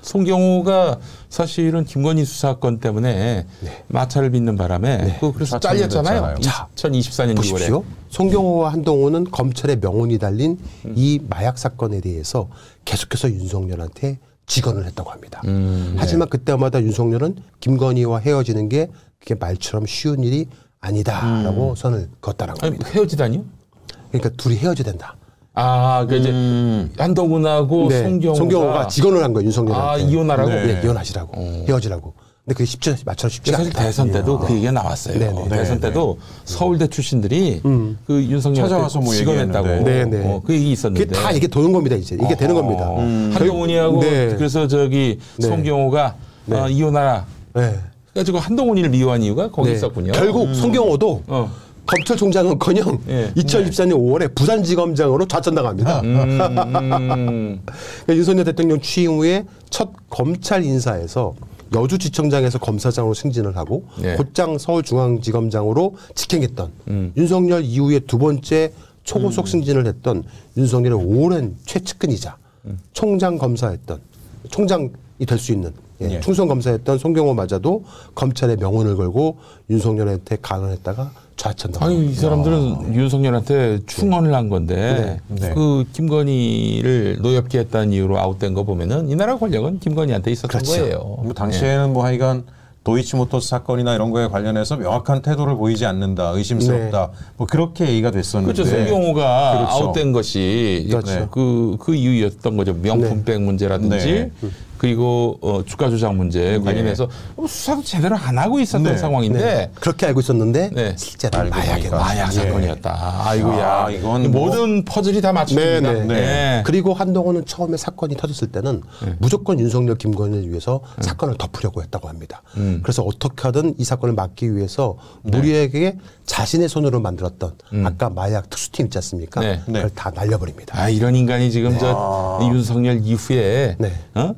송경호가 사실은 김건희 수사건 때문에 마찰을 빚는 바람에 그래서 잘렸잖아요. 자, 2024년 6월에. 보십시오. 송경호와 한동훈은 검찰의 명운이 달린 이 마약 사건에 대해서 계속해서 윤석열한테 직언을 했다고 합니다. 하지만 그때마다 윤석열은 김건희와 헤어지는 게 그게 말처럼 쉬운 일이 아니다라고 선을 그었다라고 아니, 합니다. 헤어지다니요? 그러니까 둘이 헤어져야 된다. 아, 그 이제 한동훈하고 송경호가 직언을 한 거예요, 윤석열한테. 아, 이혼하라고? 네, 이혼하시라고. 헤어지라고. 근데 그게 쉽지 마찰 쉽지 사실 않다. 대선 때도 그 얘기가 나왔어요. 네네. 대선 때도 서울대 출신들이 그 윤석열 찾아와서 뭐 직언했다고 네네. 그 얘기 있었는데 그게 다 이게 도는 겁니다, 이제. 이게 되는 겁니다. 한동훈이하고 네. 그래서 저기 네. 송경호가 이혼하라. 네. 그래가지고 한동훈이를 미워한 이유가 거기 네. 있었군요. 결국 송경호도 검찰총장은커녕 2024년 5월에 부산지검장으로 좌천당합니다. 그러니까 윤석열 대통령 취임 후에 첫 검찰 인사에서 여주지청장에서 검사장으로 승진을 하고 네. 곧장 서울중앙지검장으로 직행했던 윤석열 이후에 두 번째 초고속 승진을 했던 윤석열의 오랜 최측근이자 총장 검사했던 총장이 될 수 있는 충성 검사였던 송경호마저도 검찰의 명운을 걸고 윤석열한테 강언했다가 좌천당합니다. 아니 이 사람들은 윤석열한테 충언을 한 건데 그 김건희를 노엽게 했다는 이유로 아웃된 거 보면은 이 나라 권력은 김건희한테 있었던 그렇죠. 거예요. 뭐 당시에는 뭐 하여간 도이치모터스 사건이나 이런 거에 관련해서 명확한 태도를 보이지 않는다, 의심스럽다, 뭐 그렇게 얘기가 됐었는데. 그렇죠. 송경호가 그렇죠. 아웃된 것이 그렇죠. 그 이유였던 거죠. 명품백 문제라든지 네. 그리고 주가 조작 문제 관련해서 수사도 제대로 안 하고 있었던 상황인데 네. 그렇게 알고 있었는데 네. 실제로 마약 사건이었다. 아이고야. 이건 모든 퍼즐이 다 맞춥니다. 네. 그리고 한동훈은 처음에 사건이 터졌을 때는 무조건 윤석열 김건희를 위해서 사건을 덮으려고 했다고 합니다. 그래서 어떻게 하든 이 사건을 막기 위해서 무리에게 자신의 손으로 만들었던 아까 마약 특수팀 있지 않습니까? 네. 그걸 다 날려버립니다. 아 이런 인간이 지금 저 윤석열 이후에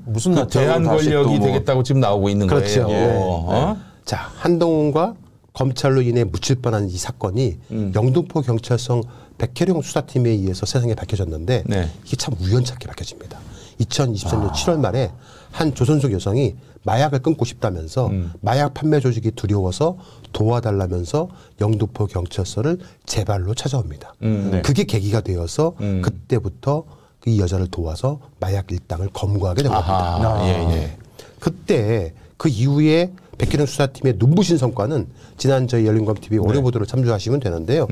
무슨 그 대한 다시 또 권력이 뭐 되겠다고 지금 나오고 있는 그렇죠. 거예요. 자, 한동훈과 검찰로 인해 묻힐 뻔한 이 사건이 영등포 경찰청 백혜룡 수사팀에 의해서 세상에 밝혀졌는데 이게 참 우연찮게 밝혀집니다. 2023년 7월 말에 한 조선족 여성이 마약을 끊고 싶다면서 마약 판매 조직이 두려워서 도와달라면서 영등포 경찰서를 제 발로 찾아옵니다. 그게 계기가 되어서 그때부터 이 여자를 도와서 마약 일당을 검거하게 된 겁니다. 그때 그 이후에 백혜령 수사팀의 눈부신 성과는 지난 저희 열린검TV 오래보도를 참조하시면 되는데요.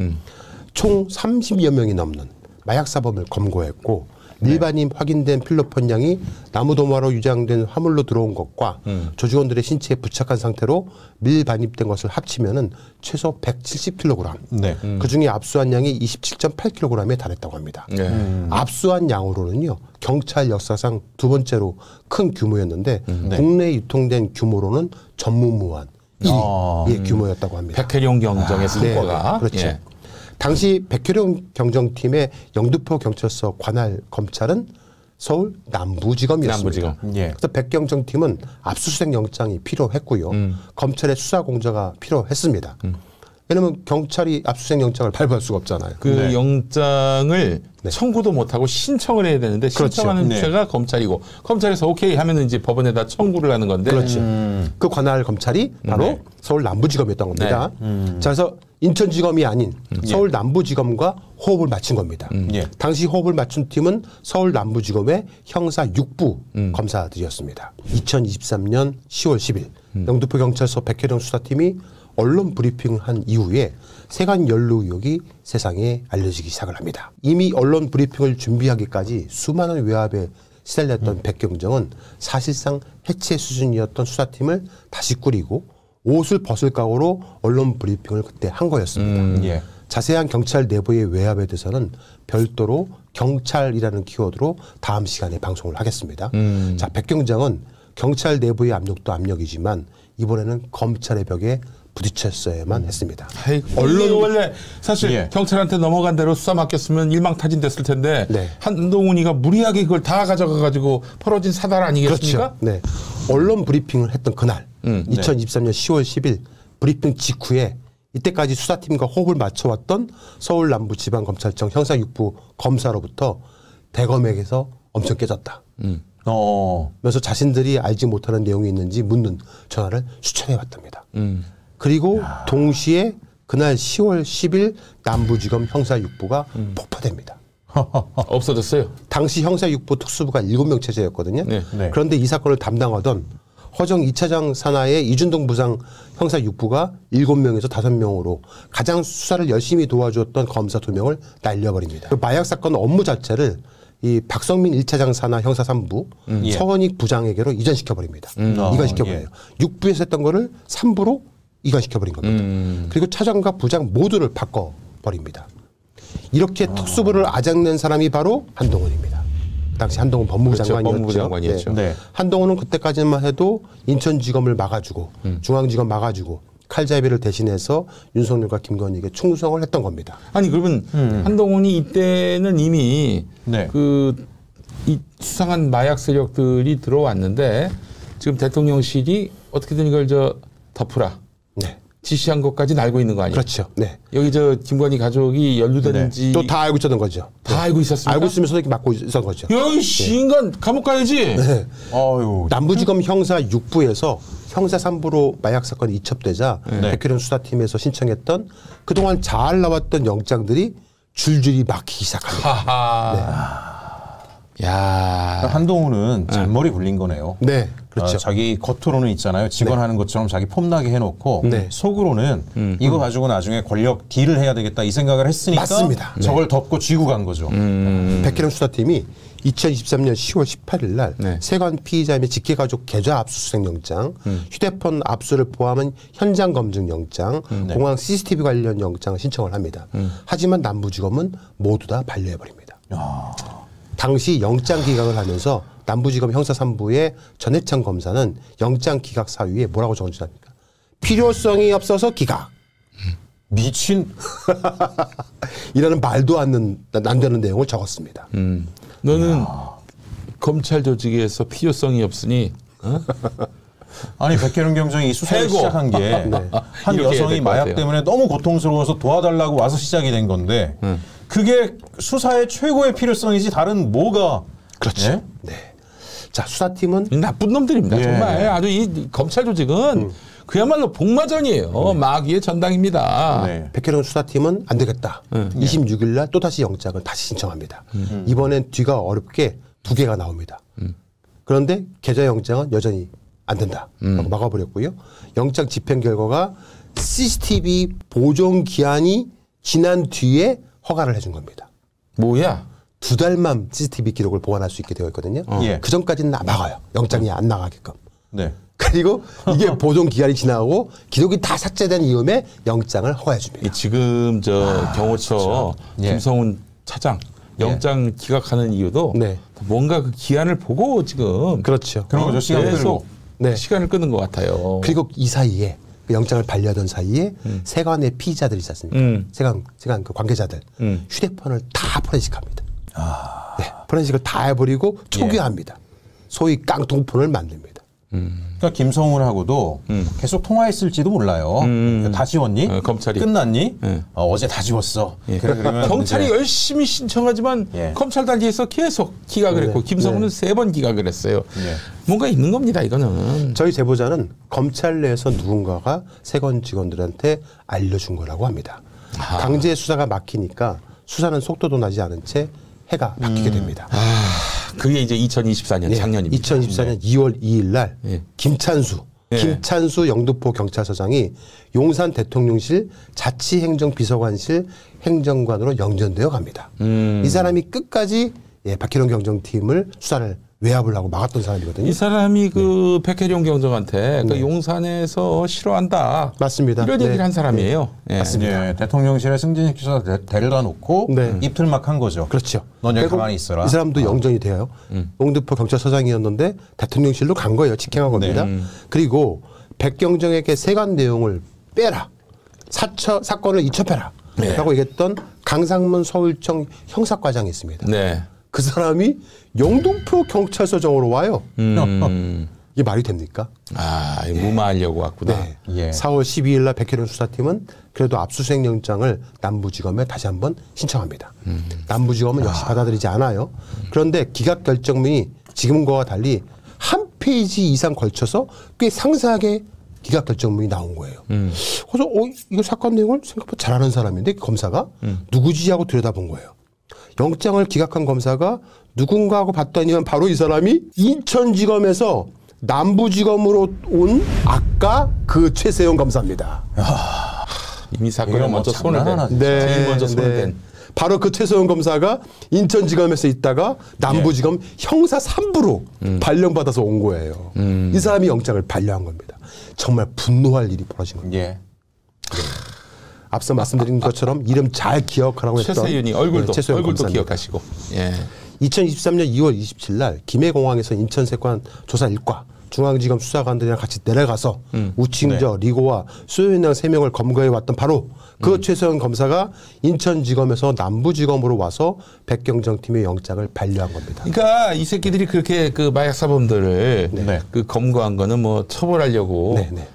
총 30여 명이 넘는 마약 사범을 검거했고 일반인 확인된 필로폰량이 나무도마로 유장된 화물로 들어온 것과 조직원들의 신체에 부착한 상태로 밀반입된 것을 합치면은 최소 170kg. 그중에 압수한 양이 27.8kg에 달했다고 합니다. 압수한 양으로는요. 경찰 역사상 두 번째로 큰 규모였는데 국내에 유통된 규모로는 전무후무한 1위의 규모였다고 합니다. 백혜룡 경정의 성과가. 그렇죠. 당시 백혜룡 경정팀의 영등포 경찰서 관할 검찰은 서울 남부지검이었습니다. 그래서 백경정팀은 압수수색 영장이 필요했고요. 검찰의 수사 공조가 필요했습니다. 왜냐하면 경찰이 압수수색 영장을 발부할 수가 없잖아요. 그 영장을 청구도 못하고 신청을 해야 되는데 신청하는 주체가 검찰이고 검찰에서 오케이 하면 이제 법원에다 청구를 하는 건데. 그렇죠. 그 관할 검찰이 바로 서울 남부지검이었던 겁니다. 자, 그래서 인천지검이 아닌 서울 남부지검과 호흡을 맞춘 겁니다. 당시 호흡을 맞춘 팀은 서울 남부지검의 형사 6부 검사들이었습니다. 2023년 10월 10일 영등포 경찰서 백혜령 수사팀이 언론 브리핑을 한 이후에 세관 연루 의혹이 세상에 알려지기 시작을 합니다. 이미 언론 브리핑을 준비하기까지 수많은 외압에 시달렸던 백경정은 사실상 해체 수준이었던 수사팀을 다시 꾸리고 옷을 벗을 각오로 언론 브리핑을 그때 한 거였습니다. 자세한 경찰 내부의 외압에 대해서는 별도로 경찰이라는 키워드로 다음 시간에 방송을 하겠습니다. 자, 백경정은 경찰 내부의 압력도 압력이지만 이번에는 검찰의 벽에 부딪혔어야만 했습니다. 언론이 원래 사실 경찰한테 넘어간 대로 수사 맡겼으면 일망타진됐을 텐데 한동훈이가 무리하게 그걸 다 가져가가지고 벌어진 사달 아니겠습니까? 그렇죠. 언론 브리핑을 했던 그날 2023년 10월 10일 브리핑 직후에 이때까지 수사팀과 호흡을 맞춰왔던 서울 남부지방검찰청 형사 6부 검사로부터 대검에게서 엄청 깨졌다. 그래서 자신들이 알지 못하는 내용이 있는지 묻는 전화를 수천해왔답니다. 그리고 동시에 그날 10월 10일 남부지검 형사 6부가 폭파됩니다. 없어졌어요. 당시 형사 6부 특수부가 7명 체제였거든요. 네. 네. 그런데 이 사건을 담당하던 허정 2차장 산하의 이준동 부상 형사 6부가 7명에서 5명으로 가장 수사를 열심히 도와주었던 검사 2명을 날려버립니다. 그 마약 사건 업무 자체를 이 박성민 1차장 산하 형사 3부 서원익 부장에게로 이전시켜버립니다. 이관시켜버려요. 6부에서 했던 거를 3부로 이관시켜버린 겁니다. 그리고 차장과 부장 모두를 바꿔버립니다. 이렇게 특수부를 아작낸 사람이 바로 한동훈입니다. 당시 한동훈 법무부 그렇죠. 장관이었죠. 법무부 장관이었죠. 네. 한동훈은 그때까지만 해도 인천지검을 막아주고 중앙지검 막아주고 칼자비를 대신해서 윤석열과 김건희에게 충성을 했던 겁니다. 아니 그러면 한동훈이 이때는 이미 네. 이 수상한 마약 세력들이 들어왔는데 지금 대통령실이 어떻게든 이걸 덮으라 네. 지시한 것까지는 알고 있는 거 아니에요? 그렇죠. 네. 여기 김건희 가족이 연루되는지 또 다 알고 있었던 거죠. 다 알고 있었습니까? 알고 있으면서 이렇게 막고 있었던 거죠. 여기 인간 감옥 가야지. 네. 아유. 남부지검 형사 6부에서 형사 3부로 마약 사건이 이첩되자 백혜련 수사팀에서 신청했던 그동안 잘 나왔던 영장들이 줄줄이 막히기 시작합니다. 하하. 야. 한동훈은 잔머리 굴린 거네요. 네. 그렇죠. 자기 겉으로는 있잖아요. 직원 하는 것처럼 자기 폼나게 해놓고 네. 속으로는 이거 가지고 나중에 권력 딜을 해야 되겠다 이 생각을 했으니까 맞습니다. 저걸 덮고 쥐고 간 거죠. 백혜련 수사팀이 2023년 10월 18일 날 네. 세관 피의자 및 직계가족 계좌 압수수색 영장, 휴대폰 압수를 포함한 현장 검증 영장, 공항 CCTV 관련 영장을 신청을 합니다. 하지만 남부지검은 모두 다 반려해버립니다. 당시 영장 기각을 하면서 남부지검 형사 3부의 전해창 검사는 영장 기각 사유에 뭐라고 적어주십니까? 필요성이 없어서 기각. 미친. 이라는 말도 안 되는 내용을 적었습니다. 너는 검찰 조직에서 필요성이 없으니 아니 백혜련 경정이 이 수사를 해고. 시작한 게 한 이렇게 해야 여성이 될것 마약 같아요. 때문에 너무 고통스러워서 도와달라고 와서 시작이 된 건데 그게 수사의 최고의 필요성이지 다른 뭐가 그렇죠. 예? 네. 자, 수사팀은 나쁜 놈들입니다. 예. 정말 아주 이 검찰 조직은 그야말로 복마전이에요. 마귀의 전당입니다. 네. 백혜련 수사팀은 안 되겠다. 26일 날 또다시 영장을 다시 신청합니다. 이번엔 뒤가 어렵게 2개가 나옵니다. 그런데 계좌 영장은 여전히 안 된다. 라고 막아버렸고요. 영장 집행 결과가 CCTV 보존 기한이 지난 뒤에 허가를 해준 겁니다. 뭐야? 2달만 CCTV 기록을 보관할 수 있게 되어 있거든요. 예. 그 전까지는 막아요. 영장이 안 나가게끔. 네. 그리고 이게 보존 기한이 지나고 기록이 다 삭제된 이후에 영장을 허가해 줍니다. 지금 경호처 예. 김성훈 차장 영장 기각하는 이유도 네. 뭔가 그 기한을 보고 지금 그렇죠. 그런 거죠. 시간 끌고. 계속 네. 시간을 끄는 것 같아요. 그리고 이 사이에 그 영장을 반려하던 사이에 세관의 피의자들이 있지 않습니까? 세관 그 관계자들 휴대폰을 다 포렌식합니다. 네, 포렌식을 다 해버리고 초기화합니다. 소위 깡통폰을 만듭니다. 그러니까 김성훈하고도 계속 통화했을지도 몰라요. 다 지웠니? 검찰이. 끝났니? 예. 어제 다 지웠어. 그러면 경찰이 이제 열심히 신청하지만 예. 검찰 단지에서 계속 기각을 했고 김성훈은 3번 기각을 했어요. 예. 뭔가 있는 겁니다. 이거는. 저희 제보자는 검찰 내에서 누군가가 세관 직원들한테 알려준 거라고 합니다. 강제 수사가 막히니까 수사는 속도도 나지 않은 채 해가 바뀌게 됩니다. 그게 이제 2024년 작년입니다. 2024년 2월 2일 날 예. 김찬수 영등포 경찰서장이 용산 대통령실 자치행정비서관실 행정관으로 영전되어 갑니다. 이 사람이 끝까지 박희룡 경정팀을 수사를 외압을 하고 막았던 사람이거든요. 이 사람이 그 백혜룡 경정한테 그 용산에서 싫어한다. 맞습니다. 이런 얘기를 한 사람이에요. 예. 예, 대통령실에 승진식 기사 데려다 놓고 네. 입틀막 한 거죠. 그렇죠. 넌 여기 결국 가만히 있어라. 이 사람도 영전이 돼요. 영등포 경찰서장이었는데 대통령실로 간 거예요. 직행한 겁니다. 그리고 백경정에게 세관 내용을 빼라. 사건을 이첩해라. 라고 얘기했던 강상문 서울청 형사과장이 있습니다. 네. 그 사람이 영등포 경찰서장으로 와요. 이게 말이 됩니까? 아, 무마하려고 왔구나. 네. 예. 4월 12일 날 백혜련 수사팀은 그래도 압수수색 영장을 남부지검에 다시 한번 신청합니다. 남부지검은 역시 받아들이지 않아요. 그런데 기각 결정문이 지금과 달리 한 페이지 이상 걸쳐서 꽤 상세하게 기각 결정문이 나온 거예요. 그래서 이거 사건 내용을 생각보다 잘 아는 사람인데 검사가 누구지 하고 들여다본 거예요. 영장을 기각한 검사가 누군가 하고 봤더니만 바로 이 사람이 인천지검에서 남부지검으로 온 아까 그 최세용 검사입니다. 이미 사건을 이거 뭐 먼저 손을 댄. 장난하나. 제일 먼저 손을 댄. 바로 그 최세용 검사가 인천지검에서 있다가 남부지검 형사 3부로 발령받아서 온 거예요. 이 사람이 영장을 반려한 겁니다. 정말 분노할 일이 벌어진 겁니다. 예. 앞서 말씀드린 것처럼 이름 잘 기억하라고 했던 최세윤이 얼굴도 최세용 얼굴도 검사입니다. 기억하시고. 예. 2023년 2월 27일 날 김해공항에서 인천세관 조사 1과 중앙지검 수사관들이랑 같이 내려가서 우칭저, 리고와 소윤양 3명을 검거해 왔던 바로 그 최세현 검사가 인천지검에서 남부지검으로 와서 백경정팀의 영장을 반려한 겁니다. 그러니까 이 새끼들이 그렇게 그 마약 사범들을 네. 그 검거한 거는 뭐 처벌하려고 네, 네.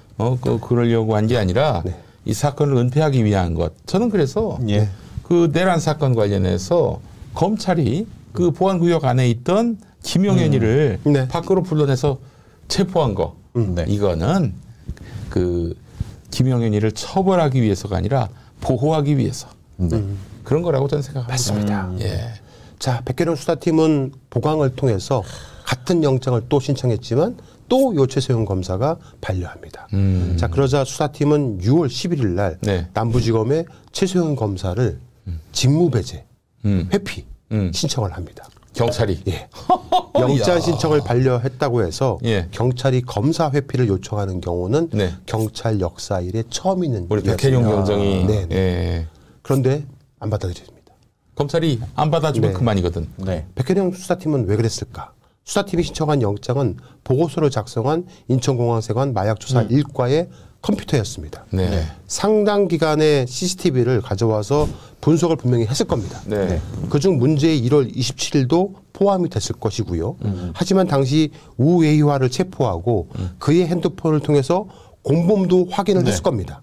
그러려고 한 게 아니라 네. 이 사건을 은폐하기 위한 것. 저는 그래서 예. 그 내란 사건 관련해서 검찰이 그 보안구역 안에 있던 김용현이를 네. 밖으로 불러내서 체포한 거. 네. 이거는 그 김용현이를 처벌하기 위해서가 아니라 보호하기 위해서 그런 거라고 저는 생각합니다. 맞습니다. 예. 자, 백계령 수사팀은 보강을 통해서 같은 영장을 또 신청했지만 또 요 최세용 검사가 반려합니다. 자, 그러자 수사팀은 6월 11일 날 네. 남부지검에 최세용 검사를 직무배제, 회피 신청을 합니다. 경찰이. 예. 영장 신청을 반려했다고 해서 예. 경찰이 검사 회피를 요청하는 경우는 네. 경찰 역사 일에 처음 있는 우리 일이었습니다. 백혜룡 경정이. 네, 네. 예. 그런데 안 받아들여집니다. 검찰이 안 받아주면 네. 그만이거든. 네. 백혜령 수사팀은 왜 그랬을까? 수사팀이 신청한 영장은 보고서를 작성한 인천공항세관 마약조사 1과의 컴퓨터였습니다. 네. 상당 기간의 CCTV를 가져와서 분석을 분명히 했을 겁니다. 네. 그중 문제의 1월 27일도 포함이 됐을 것이고요. 하지만 당시 우웨이화를 체포하고 그의 핸드폰을 통해서 공범도 확인을 했을 겁니다.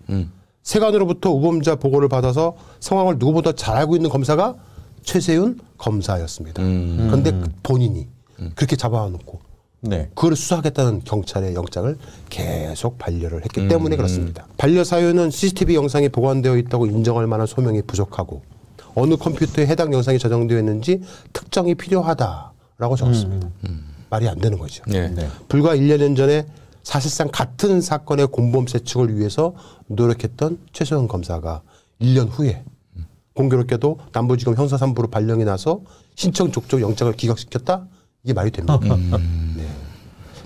세관으로부터 우범자 보고를 받아서 상황을 누구보다 잘 알고 있는 검사가 최세윤 검사였습니다. 그런데 본인이 그렇게 잡아놓고 네. 그걸 수사하겠다는 경찰의 영장을 계속 반려를 했기 때문에 그렇습니다. 반려 사유는 CCTV 영상이 보관되어 있다고 인정할 만한 소명이 부족하고 어느 컴퓨터에 해당 영상이 저장되어 있는지 특정이 필요하다라고 적었습니다. 말이 안 되는 거죠. 네. 네. 불과 1년 전에 사실상 같은 사건의 공범 세축을 위해서 노력했던 최소영 검사가 1년 후에 공교롭게도 남부지검 형사 3부로 발령이 나서 신청 족족 영장을 기각시켰다? 이게 말이 됩니까? 네.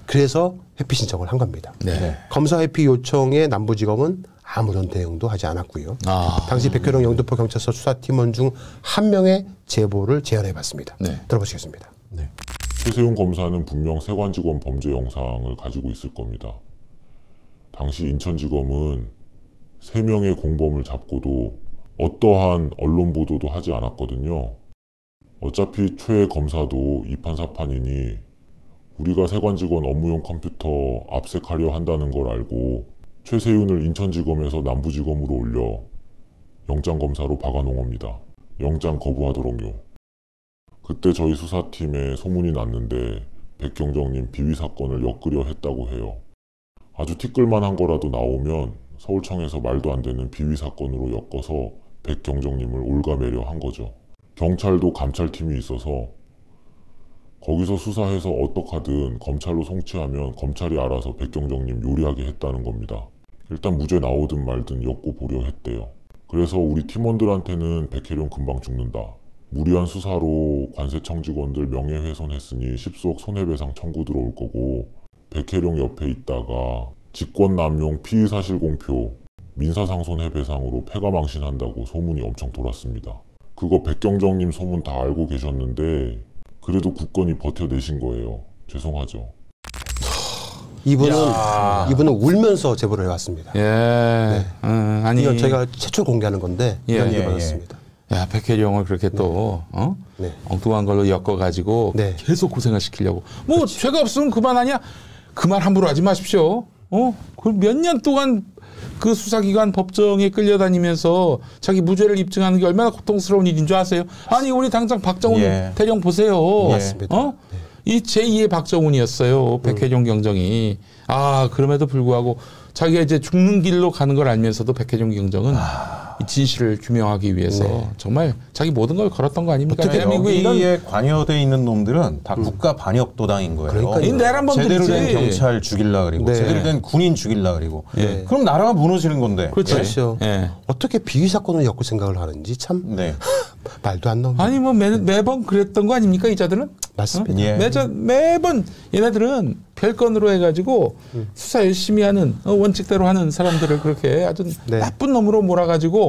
그래서 회피 신청을 한 겁니다. 네. 검사 회피 요청에 남부지검은 아무런 대응도 하지 않았고요. 당시 백혜령 영등포 경찰서 수사팀원 중 한 명의 제보를 제안해봤습니다. 네. 들어보시겠습니다. 네. 최세용 검사는 분명 세관지검 범죄 영상을 가지고 있을 겁니다. 당시 인천지검은 3명의 공범을 잡고도 어떠한 언론 보도도 하지 않았거든요. 어차피 최 검사도 이판사판이니 우리가 세관직원 업무용 컴퓨터 압색하려 한다는 걸 알고 최세윤을 인천지검에서 남부지검으로 올려 영장검사로 박아놓은 겁니다. 영장 거부하도록요. 그때 저희 수사팀에 소문이 났는데 백경정님 비위 사건을 엮으려 했다고 해요. 아주 티끌만한 거라도 나오면 서울청에서 말도 안 되는 비위 사건으로 엮어서 백경정님을 올가매려 한 거죠. 경찰도 감찰팀이 있어서 거기서 수사해서 어떡하든 검찰로 송치하면 검찰이 알아서 백경정님 요리하게 했다는 겁니다. 일단 무죄 나오든 말든 엮고 보려 했대요. 그래서 우리 팀원들한테는 백혜룡 금방 죽는다. 무리한 수사로 관세청 직원들 명예훼손했으니 10억 손해배상 청구 들어올 거고 백혜룡 옆에 있다가 직권남용 피의사실공표 민사상손해배상으로 패가망신한다고 소문이 엄청 돌았습니다. 그거 백경정님 소문 다 알고 계셨는데 그래도 굳건히 버텨내신 거예요. 죄송하죠. 이분은 울면서 제보를 해왔습니다. 예. 아니. 이건 저희가 최초 공개하는 건데 이런 얘기 받았습니다. 야, 백혜령을 그렇게 또 네. 엉뚱한 걸로 엮어가지고 네. 계속 고생을 시키려고. 뭐 죄가 없으면 그만하냐? 그 말 함부로 하지 마십시오. 그 몇 년 동안 그 수사기관 법정에 끌려다니면서 자기 무죄를 입증하는 게 얼마나 고통스러운 일인 줄 아세요? 아니 우리 당장 박정훈 예. 대령 보세요. 맞습니다. 이 제2의 박정훈이었어요. 백혜종 경정이. 아 그럼에도 불구하고 자기가 이제 죽는 길로 가는 걸 알면서도 백혜종 경정은 이 진실을 규명하기 위해서 정말 자기 모든 걸 걸었던 거 아닙니까? 어떻게 대한민국에 여기에 관여돼 있는 놈들은 다 국가 반역 도당인 거예요. 그러니까요. 이 내란범들이지. 제대로 된 경찰 죽일라 그리고 네. 제대로 된 군인 죽일라 그리고 예. 그럼 나라가 무너지는 건데. 그렇죠. 예. 어떻게 비위 사건을 엮고 생각을 하는지 참 네. 말도 안 나옵니다. 아니 뭐 매번 그랬던 거 아닙니까 이자들은? 맞습니다. 예. 매번 얘네들은 별건으로 해가지고 수사 열심히 하는 원칙대로 하는 사람들을 그렇게 아주 네. 나쁜 놈으로 몰아가지고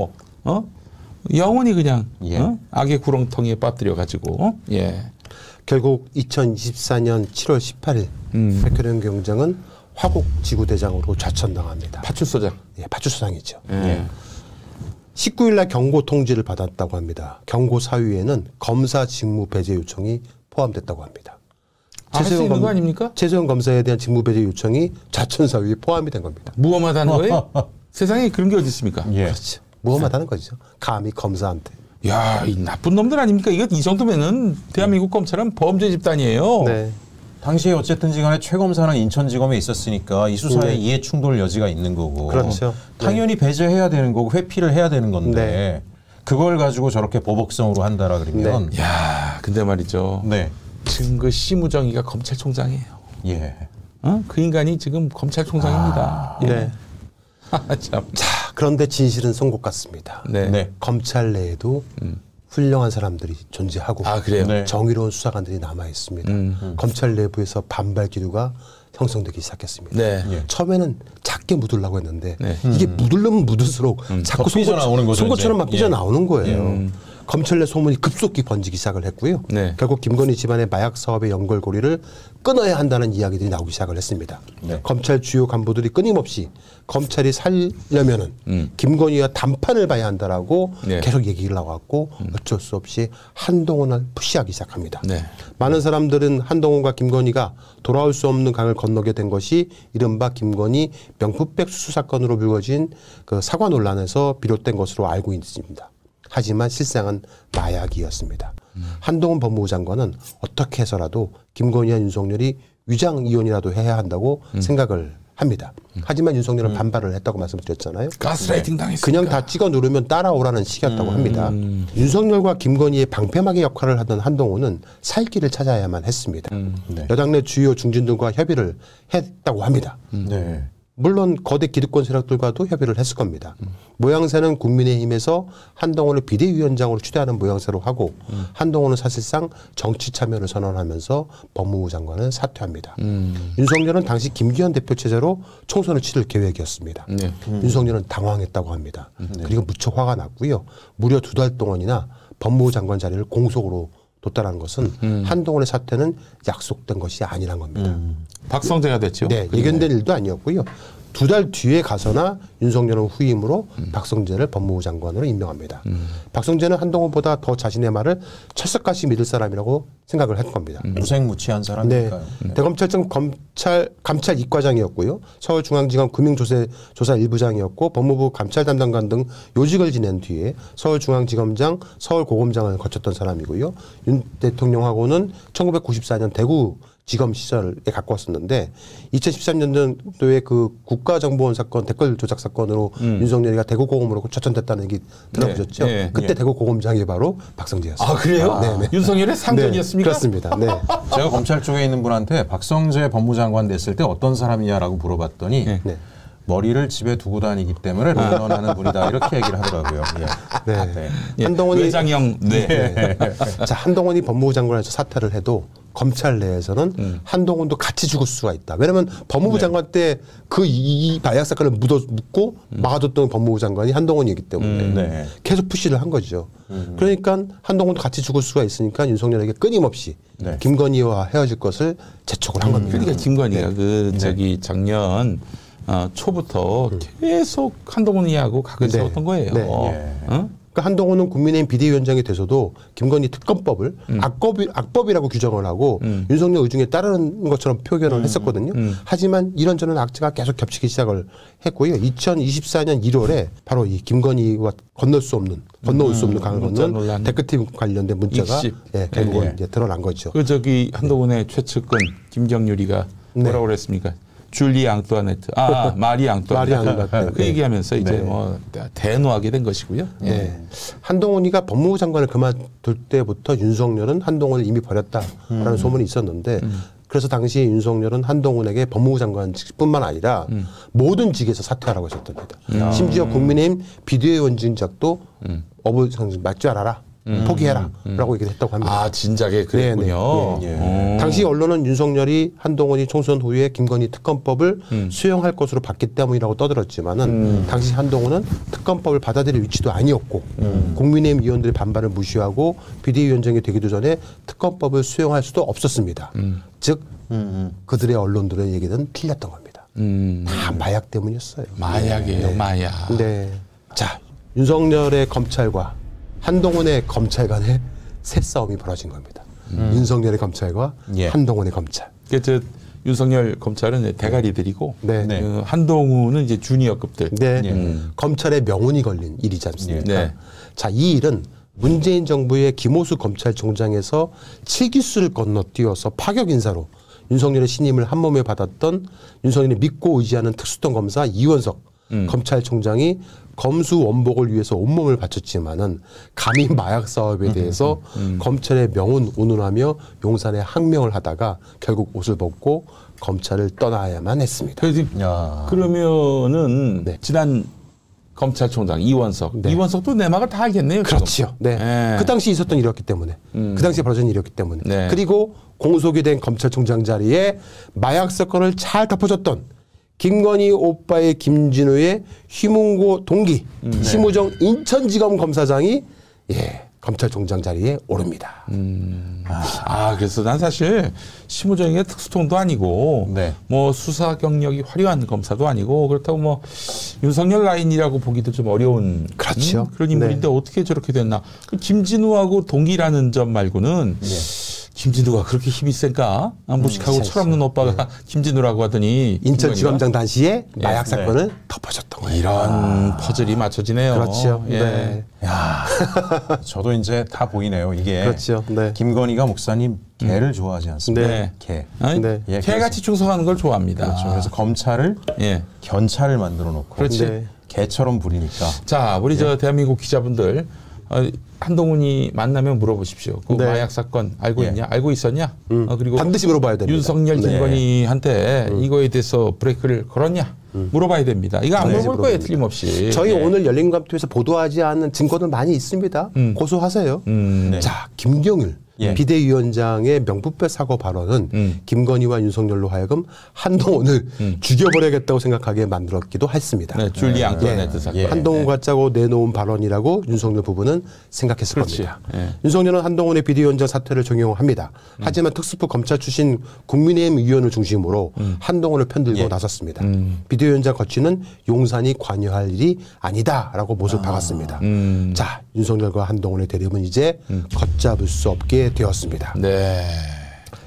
영원히 그냥 예. 악의 구렁텅이에 빠뜨려가지고 예. 결국 2024년 7월 18일 백혜령 경정은 화곡 지구대장으로 좌천당합니다. 파출소장. 예, 파출소장이죠. 예. 19일 날 경고 통지를 받았다고 합니다. 경고 사유에는 검사 직무 배제 요청이 포함됐다고 합니다. 할 수 있는 거 아닙니까? 최소영 검사에 대한 직무 배제 요청이 좌천 사유에 포함이 된 겁니다. 무엄하다는 거예요? 세상에 그런 게 어디 있습니까? 예. 그렇죠. 무엄하다는 거죠. 감히 검사한테. 야, 이 나쁜 놈들 아닙니까? 이거 이 정도면은 대한민국 검찰은 범죄 집단이에요. 네. 당시에 어쨌든지 간에 최검사는 인천지검에 있었으니까 이 수사에 이해 충돌 여지가 있는 거고. 그렇죠. 당연히 배제해야 되는 거고 회피를 해야 되는 건데 네. 그걸 가지고 저렇게 보복성으로 한다라 그러면 야, 근데 말이죠. 네. 지금 그 심우정이가 검찰총장이에요. 예. 그 인간이 지금 검찰총장입니다. 예. 네. 참. 자, 그런데 진실은 송곳 같습니다. 네. 네. 검찰 내에도 훌륭한 사람들이 존재하고 아, 그래요? 네. 정의로운 수사관들이 남아 있습니다. 검찰 내부에서 반발 기류가 형성되기 시작했습니다. 네. 예. 처음에는 작게 묻으려고 했는데 네. 이게 묻으려면 묻을수록 자꾸 더 삐져나오는 거죠, 송곳처럼 막 이제. 삐져나오는 거예요. 검찰 내 소문이 급속히 번지기 시작을 했고요. 네. 결국 김건희 집안의 마약 사업의 연결고리를 끊어야 한다는 이야기들이 나오기 시작을 했습니다. 네. 검찰 주요 간부들이 끊임없이 검찰이 살려면은 김건희와 단판을 봐야 한다라고 네. 계속 얘기를 나왔고 어쩔 수 없이 한동훈을 푸시하기 시작합니다. 네. 많은 사람들은 한동훈과 김건희가 돌아올 수 없는 강을 건너게 된 것이 이른바 김건희 명품백 수수 사건으로 불거진 그 사과 논란에서 비롯된 것으로 알고 있습니다. 하지만 실상은 마약이었습니다. 한동훈 법무부 장관은 어떻게 해서라도 김건희와 윤석열이 위장 이혼이라도 해야 한다고 생각을 합니다. 하지만 윤석열은 반발을 했다고 말씀드렸잖아요. 가스라이팅 당했어요. 그냥 다 찍어 누르면 따라오라는 식이었다고 합니다. 윤석열과 김건희의 방패막이 역할을 하던 한동훈은 살 길을 찾아야만 했습니다. 네. 여당 내 주요 중진들과 협의를 했다고 합니다. 네. 물론 거대 기득권 세력들과도 협의를 했을 겁니다. 모양새는 국민의힘에서 한동훈을 비대위원장으로 추대하는 모양새로 하고 한동훈은 사실상 정치 참여를 선언하면서 법무부 장관은 사퇴합니다. 윤석열은 당시 김기현 대표 체제로 총선을 치를 계획이었습니다. 네. 윤석열은 당황했다고 합니다. 그리고 무척 화가 났고요. 무려 2달 동안이나 법무부 장관 자리를 공석으로 뒀다는 것은 한동훈의 사퇴는 약속된 것이 아니란 겁니다. 박성재가 됐죠. 네, 예견된 일도 아니었고요. 2달 뒤에 가서나 윤석열은 후임으로 박성재를 법무부 장관으로 임명합니다. 박성재는 한동훈보다 더 자신의 말을 철석같이 믿을 사람이라고 생각을 한 겁니다. 무색무취한 네, 사람이니까요. 대검찰청 감찰 이과장이었고요. 서울중앙지검 금융조사 1부장이었고 법무부 감찰 담당관 등 요직을 지낸 뒤에 서울중앙지검장, 서울고검장을 거쳤던 사람이고요. 윤 대통령하고는 1994년 대구 지검 시절에 갖고 왔었는데 2013년도에 그 국가정보원 사건 댓글 조작 사건으로 윤석열이가 대구고검으로 처천됐다는 얘기 들어보셨죠? 네, 네, 그때 네. 대구고검장이 바로 박성재였어요. 아, 그래요? 네. 윤석열의 상전이었습니까? 네, 그렇습니다. 네. 제가 검찰 쪽에 있는 분한테 박성재 법무장관 됐을 때 어떤 사람이냐라고 물어봤더니 네. 머리를 집에 두고 다니기 때문에 론런하는 분이다 이렇게 얘기를 하더라고요. 예. 네. 네. 예, 한동훈이 외장형. 네. 자, 한동훈이 법무부 장관에서 사퇴를 해도 검찰 내에서는 한동훈도 같이 죽을 수가 있다. 왜냐하면 법무부 장관 때 그 이 마약 사건을 묻고 막아뒀던 법무부 장관이 한동훈이기 때문에 네. 계속 푸시를 한 거죠. 그러니까 한동훈도 같이 죽을 수가 있으니까 윤석열에게 끊임없이 네. 김건희와 헤어질 것을 재촉을 한 겁니다. 그러니까 김건희가 저기 작년 초부터 계속 한동훈이하고 각을 네. 세웠던 거예요. 네. 어? 그 한동훈은 국민의힘 비대위원장이 돼서도 김건희 특검법을 악법이라고 규정을 하고 윤석열 의중에 따르는 것처럼 표현을 했었거든요. 하지만 이런저런 악재가 계속 겹치기 시작을 했고요. 2024년 1월에 바로 이 김건희와 건너올 수 없는 강을 건넌 데크팀 관련된 문자가 결국은 이제 드러난 거죠. 그 저기 한동훈의 최측근 김정유리가 뭐라고 그랬습니까? 줄리 앙뚜아네트, 마리 앙뚜아네트. 그 얘기하면서 이제 뭐 대노하게 된 것이고요. 한동훈이가 법무부 장관을 그만둘 때부터 윤석열은 한동훈을 이미 버렸다라는 소문이 있었는데 그래서 당시 윤석열은 한동훈에게 법무부 장관직뿐만 아니라 모든 직에서 사퇴하라고 했었답니다. 심지어 국민의힘 비대위원장직도 어부상식 맞지 않아라. 포기해라 라고 얘기를 했다고 합니다. 아 진작에 그랬군요. 당시 언론은 윤석열이 한동훈이 총선 후에 김건희 특검법을 수용할 것으로 봤기 때문이라고 떠들었지만은 당시 한동훈은 특검법을 받아들일 위치도 아니었고 국민의힘 의원들의 반발을 무시하고 비대위원장이 되기도 전에 특검법을 수용할 수도 없었습니다. 즉 그들의 언론들의 얘기는 틀렸던 겁니다. 다 마약 때문이었어요. 마약이에요. 마약. 네. 자, 윤석열의 검찰과 한동훈의 검찰 간의 새싸움이 벌어진 겁니다. 윤석열의 검찰과 한동훈의 검찰. 그 윤석열 검찰은 대가리들이고 한동훈은 이제 주니어급들. 검찰의 명운이 걸린 일이지 않습니까? 자, 이 일은 문재인 정부의 김호수 검찰총장에서 7기수를 건너뛰어서 파격 인사로 윤석열의 신임을 한몸에 받았던 윤석열이 믿고 의지하는 특수통 검사 이원석 검찰총장이 검수 원복을 위해서 온몸을 바쳤지만은 감히 마약 사업에 대해서 검찰의 명운 운운하며 용산에 항명을 하다가 결국 옷을 벗고 검찰을 떠나야만 했습니다. 그러면은 지난 검찰총장 이원석, 이원석도 내막을 다 알겠네요. 그렇죠. 그 당시 있었던 일이었기 때문에, 그 당시에 벌어진 일이었기 때문에, 그리고 공속이 된 검찰총장 자리에 마약 사건을 잘 덮어줬던 김건희 오빠의 김진우의 휘문고 동기 심우정 인천지검 검사장이 검찰총장 자리에 오릅니다. 그래서 난 사실 심우정의 특수통도 아니고 뭐 수사 경력이 화려한 검사도 아니고 그렇다고 뭐 윤석열 라인이라고 보기도 좀 어려운 그런 인물인데 어떻게 저렇게 됐나. 김진우하고 동기라는 점 말고는 김진우가 그렇게 힘이 센가? 무식하고 철없는 오빠가 김진우라고 하더니 인천지검장 당시에 마약 사건을 덮어줬던 거예요. 이런 퍼즐이 맞춰지네요. 그렇죠. 저도 이제 다 보이네요. 이게 그렇죠. 김건희가 목사님 개를 좋아하지 않습니까? 개. 개같이 충성하는 걸 좋아합니다. 그렇죠. 그래서 검찰을 견찰을 만들어 놓고 개처럼 부리니까. 자, 우리 저 대한민국 기자분들 한동훈이 만나면 물어보십시오. 그 마약 사건 알고 있냐? 알고 있었냐? 그리고 반드시 물어봐야 됩니다. 윤석열, 김건희한테 이거에 대해서 브레이크를 걸었냐? 물어봐야 됩니다. 이거 안 물어볼 거예요, 틀림없이. 저희 오늘 열린감투에서 보도하지 않은 증거들 많이 있습니다. 고소하세요. 자, 김경일 비대위원장의 명분배 사고 발언은 김건희와 윤석열로 하여금 한동훈을 죽여버려야겠다고 생각하게 만들었기도 했습니다. 줄리 앙뚜아네트 사건. 한동훈과 짜고 내놓은 발언이라고 윤석열 부부는 생각했을 겁니다. 윤석열은 한동훈의 비대위원장 사퇴를 종용합니다. 하지만 특수부 검찰 출신 국민의힘 의원을 중심으로 한동훈을 편들고 나섰습니다. 비대위원장 거취는 용산이 관여할 일이 아니다라고 못을 박았습니다. 자, 윤석열과 한동훈의 대립은 이제 걷잡을 수 없게 되었습니다.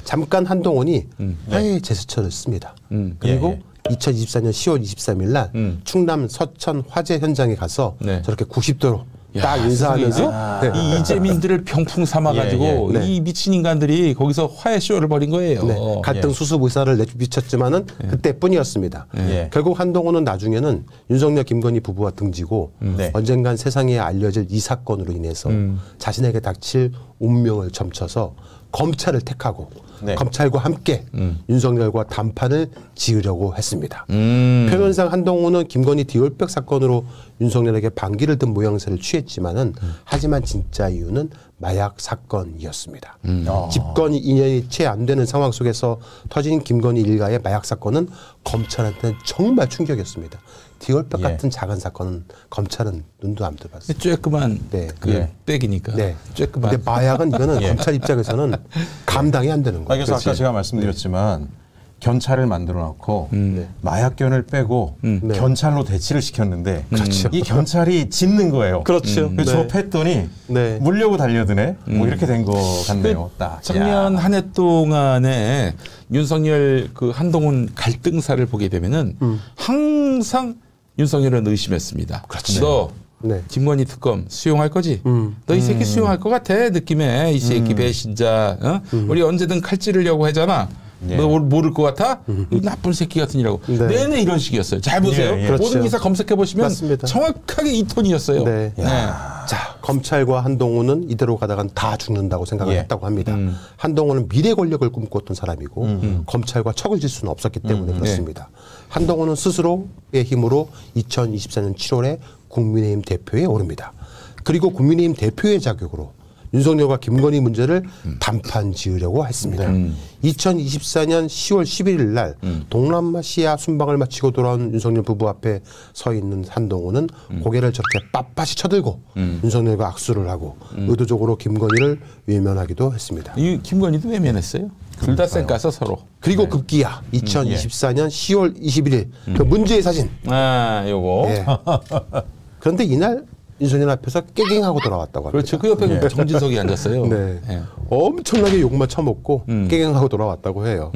잠깐 한동훈이 화해 제스처를 씁니다. 그리고 2024년 10월 23일 날 충남 서천 화재 현장에 가서 저렇게 90도로 딱 인사하면서 이 이재민들을 병풍 삼아가지고 이 미친 인간들이 거기서 화해 쇼를 벌인 거예요. 갈등 수습 의사를 내비쳤지만은 그때뿐이었습니다. 결국 한동훈은 나중에는 윤석열 김건희 부부와 등지고 언젠간 세상에 알려질 이 사건으로 인해서 자신에게 닥칠 운명을 점쳐서 검찰을 택하고 검찰과 함께 윤석열과 단판을 지으려고 했습니다. 표면상 한동훈은 김건희 디올백 사건으로 윤석열에게 반기를 든 모양새를 취했지만은 하지만 진짜 이유는 마약 사건이었습니다. 집권 2년이 채 안 되는 상황 속에서 터진 김건희 일가의 마약 사건은 검찰한테는 정말 충격이었습니다. 디올백 같은 작은 사건은 검찰은 눈도 안 떠봤어요. 쬐끄만 백이니까. 쬐끄만. 근데 마약은 이거는 검찰 입장에서는 감당이 안 되는 거예요. 그래서 아까 제가 말씀드렸지만 견찰을 만들어 놓고 마약견을 빼고 견찰로 대치를 시켰는데 이 견찰이 짖는 거예요. 그렇죠. 그래서 네. 뺐더니 네. 물려고 달려드네. 뭐 이렇게 된 거 같네요. 딱. 작년 한 해 동안에 윤석열 그 한동훈 갈등사를 보게 되면은 항상 윤석열은 의심했습니다. 너 네. 김건희 특검 수용할 거지? 너 이 새끼 수용할 것 같아 느낌에 이 새끼 배신자. 어? 우리 언제든 칼 찌르려고 하잖아. 너 모를 것 같아? 이 나쁜 새끼 같은 이라고. 네. 내내 이런 식이었어요. 잘 보세요. 예, 예. 모든 그렇죠. 기사 검색해 보시면 맞습니다. 정확하게 이 톤이었어요. 네. 자, 검찰과 한동훈은 이대로 가다간 다 죽는다고 생각을 예. 했다고 합니다. 한동훈은 미래 권력을 꿈꿨던 사람이고 검찰과 척을 질 수는 없었기 때문에 그렇습니다. 한동훈은 스스로의 힘으로 2024년 7월에 국민의힘 대표에 오릅니다. 그리고 국민의힘 대표의 자격으로 윤석열과 김건희 문제를 단판 지으려고 했습니다. 2024년 10월 11일 날 동남아시아 순방을 마치고 돌아온 윤석열 부부 앞에 서 있는 한동훈은 고개를 저렇게 빳빳이 쳐들고 윤석열과 악수를 하고 의도적으로 김건희를 외면하기도 했습니다. 이 김건희도 외면했어요. 둘 다 쌩까서 서로. 그리고 급기야 2024년 10월 21일 그 문제의 사진. 아, 요거. 예. 그런데 이날 윤석열 앞에서 깨갱하고 돌아왔다고 합니다. 그렇죠. 그 옆에 정진석이 앉았어요. 네. 예. 엄청나게 욕만 처먹고 깨갱하고 돌아왔다고 해요.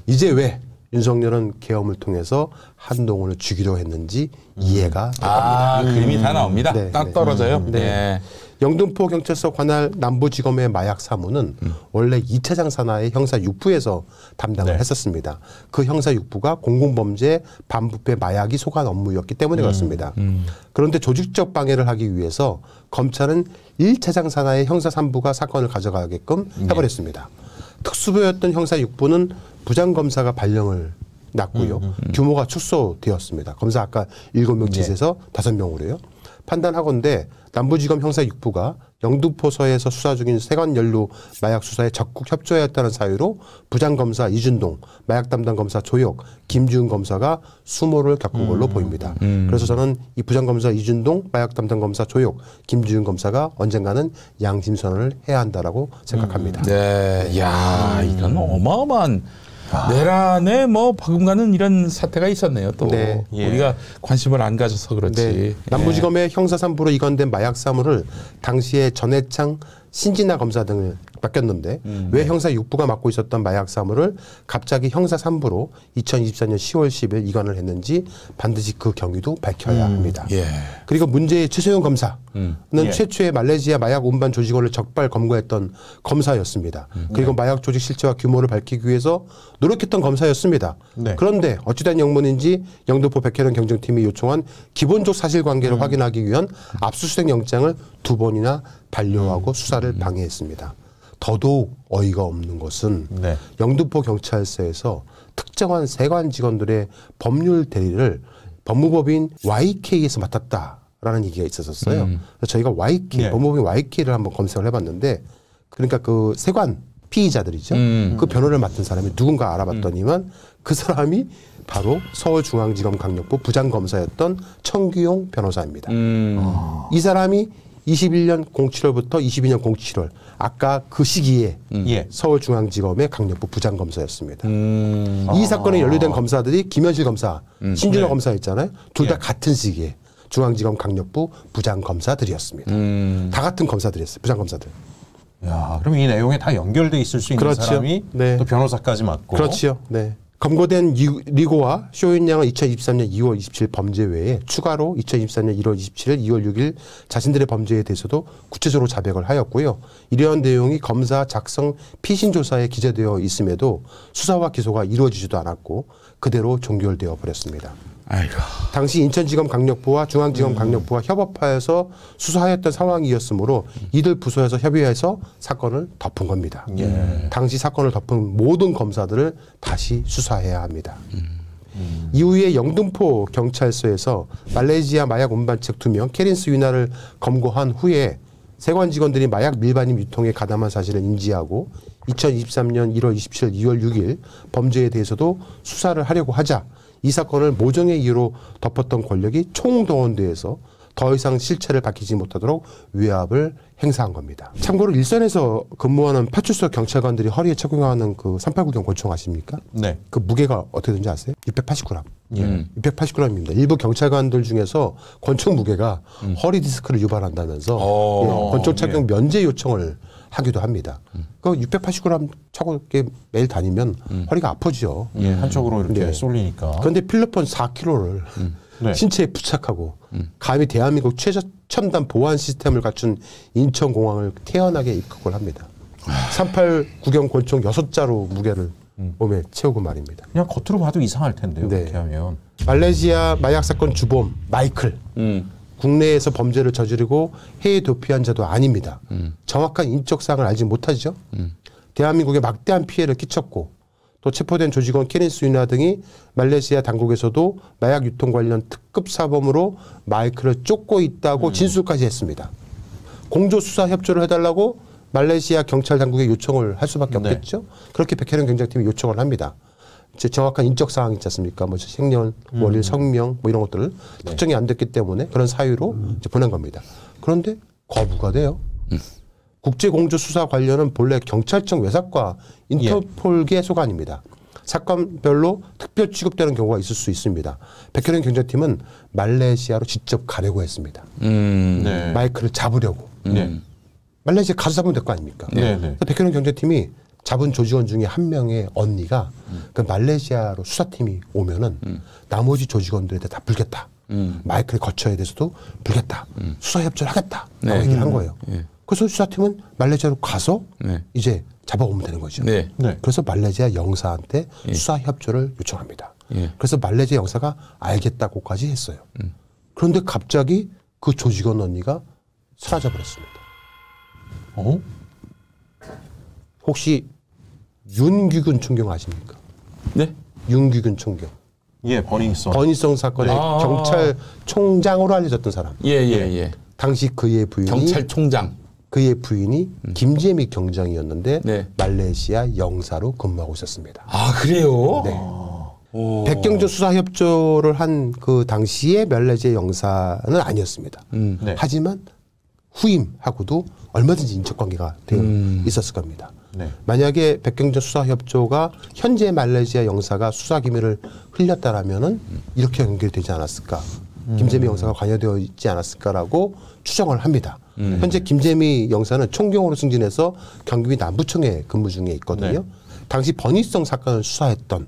이제 왜 윤석열은 계엄을 통해서 한동훈을 죽이려 했는지 이해가 아, 그림이 다 나옵니다. 네, 딱 네. 떨어져요. 네. 네. 영등포 경찰서 관할 남부지검의 마약 사무는 원래 2차장 산하의 형사 6부에서 담당을 했었습니다. 그 형사 6부가 공공범죄 반부패 마약이 소관 업무였기 때문에 그렇습니다. 그런데 조직적 방해를 하기 위해서 검찰은 1차장 산하의 형사 3부가 사건을 가져가게끔 해버렸습니다. 특수부였던 형사 6부는 부장검사가 발령을 났고요. 규모가 축소되었습니다. 검사 아까 7명 짓에서 5명으로요. 판단하건대 남부지검 형사 6부가 영등포서에서 수사 중인 세관연루 마약 수사에 적극 협조했다는 사유로 부장검사 이준동, 마약 담당 검사 조혁, 김주은 검사가 수모를 겪은 걸로 보입니다. 그래서 저는 이 부장검사 이준동, 마약 담당 검사 조혁, 김주은 검사가 언젠가는 양심선언을 해야 한다라고 생각합니다. 네. 야, 이건 어마어마한 내란에 뭐 버금가는 이런 사태가 있었네요. 또 네. 우리가 관심을 안 가져서 그렇지. 네. 남부지검의 형사 3부로 이관된 마약 사무를 당시에 전해창 신진아 검사 등을 맡겼는데 왜 형사 6부가 맡고 있었던 마약 사무를 갑자기 형사 3부로 2024년 10월 10일 이관을 했는지 반드시 그 경위도 밝혀야 합니다. 예. 그리고 문제의 최소영 검사는 최초의 말레이시아 마약 운반 조직원을 적발 검거했던 검사였습니다. 그리고 마약 조직 실체와 규모를 밝히기 위해서 노력했던 검사였습니다. 네. 그런데 어찌된 영문인지 영등포 백혜련 경정팀이 요청한 기본적 사실관계를 확인하기 위한 압수수색 영장을 2번이나 반려하고 수사를 방해했습니다. 더더욱 어이가 없는 것은 네. 영등포 경찰서에서 특정한 세관 직원들의 법률 대리를 법무법인 YK에서 맡았다라는 얘기가 있었어요. 그래서 저희가 YK, 네. 법무법인 YK를 한번 검색을 해봤는데 그러니까 그 세관 피의자들이죠. 그 변호를 맡은 사람이 누군가 알아봤더니만 그 사람이 바로 서울중앙지검 강력부 부장검사였던 청규용 변호사입니다. 이 사람이 21년 07월부터 22년 07월 아까 그 시기에 예. 서울중앙지검의 강력부 부장검사였습니다. 이 사건에 연루된 검사들이 김현실 검사, 신준호 검사 있잖아요. 둘 다 같은 시기에 중앙지검 강력부 부장검사들이었습니다. 다 같은 검사들이었어요. 부장검사들. 야, 그럼 이 내용에 다 연결돼 있을 수 있는 그렇죠. 사람이 네. 또 변호사까지 맡고. 그렇지요. 네. 검거된 리고와 쇼인 양은 2023년 2월 27일 범죄 외에 추가로 2024년 1월 27일, 2월 6일 자신들의 범죄에 대해서도 구체적으로 자백을 하였고요. 이러한 내용이 검사 작성 피신 조사에 기재되어 있음에도 수사와 기소가 이루어지지도 않았고 그대로 종결되어 버렸습니다. 아이고. 당시 인천지검 강력부와 중앙지검 강력부가 협업하여서 수사하였던 상황이었으므로 이들 부서에서 협의해서 사건을 덮은 겁니다. 당시 사건을 덮은 모든 검사들을 다시 수사해야 합니다. 이후에 영등포 경찰서에서 말레이시아 마약 운반책 2명 캐린스 위나를 검거한 후에 세관 직원들이 마약 밀반입 유통에 가담한 사실을 인지하고 2023년 1월 27일, 2월 6일 범죄에 대해서도 수사를 하려고 하자 이 사건을 모종의 이유로 덮었던 권력이 총동원돼서 더 이상 실체를 밝히지 못하도록 위압을 행사한 겁니다. 참고로 일선에서 근무하는 파출소 경찰관들이 허리에 착용하는 그 389경 권총 아십니까? 네. 그 무게가 어떻게 되는지 아세요? 680g. 예. 680g입니다. 일부 경찰관들 중에서 권총 무게가 허리 디스크를 유발한다면서 권총 착용 면제 요청을 하기도 합니다. 그 680g 차고 이렇게 매일 다니면 허리가 아프죠. 예. 한쪽으로 이렇게 네. 쏠리니까. 그런데 필로폰 4kg를 네. 신체에 부착하고 감히 대한민국 최첨단 보안 시스템을 갖춘 인천공항을 태연하게 입국을 합니다. 389경 권총 6자루 무게를 몸에 채우고 말입니다. 그냥 겉으로 봐도 이상할 텐데요. 네. 그렇게 하면. 말레이시아 마약 사건 주범 마이클. 국내에서 범죄를 저지르고 해외 도피한 자도 아닙니다. 정확한 인적 사항을 알지 못하죠. 대한민국에 막대한 피해를 끼쳤고 또 체포된 조직원 케니스 유나 등이 말레이시아 당국에서도 마약 유통 관련 특급 사범으로 마이클을 쫓고 있다고 진술까지 했습니다. 공조 수사 협조를 해달라고 말레이시아 경찰 당국에 요청을 할 수밖에 없겠죠. 그렇게 백혜련 경장팀이 요청을 합니다. 이제 정확한 인적 사항 있지 않습니까? 뭐 생년, 월일, 성명 뭐 이런 것들을 특정이 안 됐기 때문에 그런 사유로 이제 보낸 겁니다. 그런데 거부가 돼요. 국제공조 수사 관련은 본래 경찰청 외삭과 인터폴계 소관입니다. 사건별로 특별 취급되는 경우가 있을 수 있습니다. 백혜련 경장팀은 말레이시아로 직접 가려고 했습니다. 네. 마이크를 잡으려고. 네. 말레이시아 가서 잡으면 될 거 아닙니까? 네. 네. 백혜련 경제팀이 잡은 조직원 중에 한 명의 언니가 그 말레이시아로 수사팀이 오면은 나머지 조직원들한테 다 불겠다. 마이클의 거처에 대해서도 불겠다. 수사 협조를 하겠다. 라고 얘기를 한 거예요. 그래서 수사팀은 말레이시아로 가서 이제 잡아오면 되는 거죠. 네. 네. 그래서 말레이시아 영사한테 수사 협조를 요청합니다. 그래서 말레이시아 영사가 알겠다고까지 했어요. 그런데 갑자기 그 조직원 언니가 사라져 버렸습니다. 어? 혹시 윤규근 총경 아십니까? 네. 윤규근 총경. 예, 버닝썬. 버닝썬 사건의 경찰총장으로 알려졌던 사람. 예. 당시 그의 부인이 경찰총장. 그의 부인이 김재미 경장이었는데 네. 말레이시아 영사로 근무하고 있었습니다. 아, 그래요? 네. 백경조 수사 협조를 한 그 당시의 말레이시아 영사는 아니었습니다. 네. 하지만 후임하고도 얼마든지 인적 관계가 되어 있었을 겁니다. 네. 만약에 백경조 수사 협조가 현재 말레이시아 영사가 수사 기밀을 흘렸다라면은 이렇게 연결되지 않았을까? 김재미 영사가 관여되어 있지 않았을까라고 추정을 합니다. 현재 김재미 영사는 총경으로 승진해서 경기도 남부청에 근무 중에 있거든요. 당시 버니성 사건을 수사했던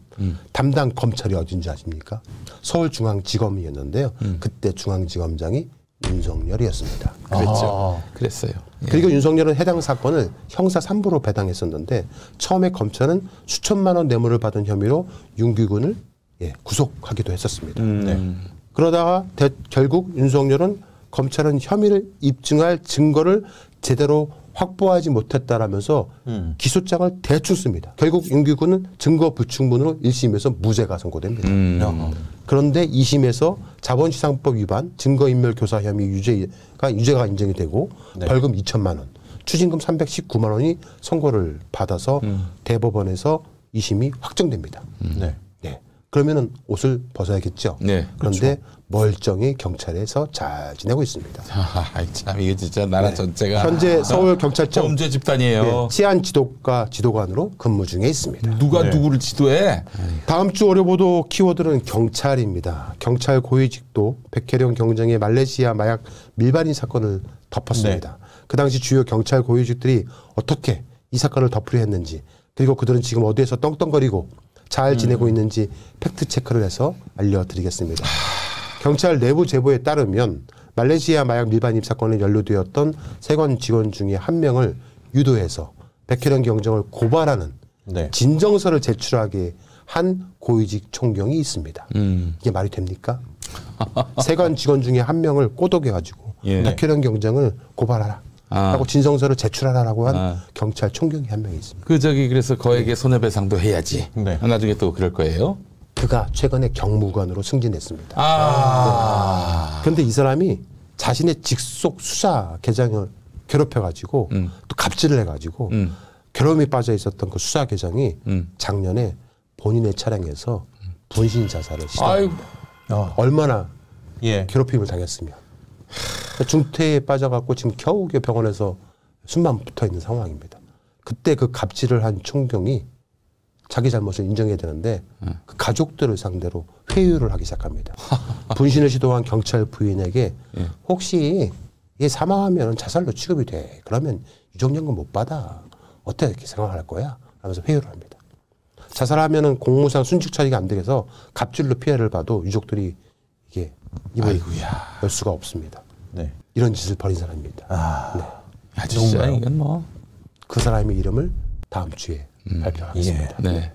담당 검찰이 어딘지 아십니까? 서울중앙지검이었는데요. 그때 중앙지검장이 윤석열이었습니다. 그랬죠. 그랬어요. 예. 그리고 윤석열은 해당 사건을 형사 3부로 배당했었는데 처음에 검찰은 수천만 원 뇌물을 받은 혐의로 윤규근을 구속하기도 했었습니다. 그러다가 결국 윤석열은 검찰은 혐의를 입증할 증거를 제대로 확보하지 못했다라면서 기소장을 대충 씁니다. 결국 윤규근은 증거 불충분으로 1심에서 무죄가 선고됩니다. 그런데 2심에서 자본시장법 위반, 증거인멸 교사 혐의 유죄가 인정이 되고 벌금 2천만 원, 추징금 319만 원이 선고를 받아서 대법원에서 2심이 확정됩니다. 네. 그러면은 옷을 벗어야겠죠. 네. 그런데 멀쩡히 경찰에서 잘 지내고 있습니다. 참 이게 진짜 나라 전체가 현재 서울 경찰청 범죄 집단이에요. 치안 지도과 지도관으로 근무 중에 있습니다. 누가 누구를 지도해? 다음 주 어려보도 키워드는 경찰입니다. 경찰 고위직도 백혜련 경장의 말레이시아 마약 밀반인 사건을 덮었습니다. 그 당시 주요 경찰 고위직들이 어떻게 이 사건을 덮으려 했는지, 그리고 그들은 지금 어디에서 떵떵거리고 잘 지내고 있는지 팩트 체크를 해서 알려드리겠습니다. 경찰 내부 제보에 따르면 말레이시아 마약 밀반입 사건에 연루되었던 세관 직원 중에 한 명을 유도해서 백혜련 경정을 고발하는 진정서를 제출하게 한 고위직 총경이 있습니다. 이게 말이 됩니까? 세관 직원 중에 한 명을 꼬독해가지고 백혜련 경정을 고발하라. 하고 진정서를 제출하라고 한 경찰 총경이 한 명이 있습니다. 그래서 거액의 손해배상도 해야지. 나중에 또 그럴 거예요. 그가 최근에 경무관으로 승진했습니다. 그런데 이 사람이 자신의 직속 수사 계장을 괴롭혀가지고 또 갑질을 해가지고 괴로움이 빠져 있었던 그 수사 계장이 작년에 본인의 차량에서 분신 자살을 시도합니다. 얼마나 괴롭힘을 당했으면. 중태에 빠져갖고 지금 겨우 병원에서 숨만 붙어 있는 상황입니다. 그때 그 갑질을 한 총경이 자기 잘못을 인정해야 되는데 그 가족들을 상대로 회유를 하기 시작합니다. 분신을 시도한 경찰 부인에게 혹시 얘 사망하면 자살로 취급이 돼. 그러면 유족연금 못 받아. 어때 이렇게 생각할 거야? 하면서 회유를 합니다. 자살하면은 공무상 순직 처리가 안 되겠어 갑질로 피해를 봐도 유족들이 이게 입을 열 수가 없습니다. 네. 이런 짓을 벌인 사람입니다. 야, 진짜 이건 뭐. 그 사람의 이름을 다음 주에 발표하겠습니다. 네.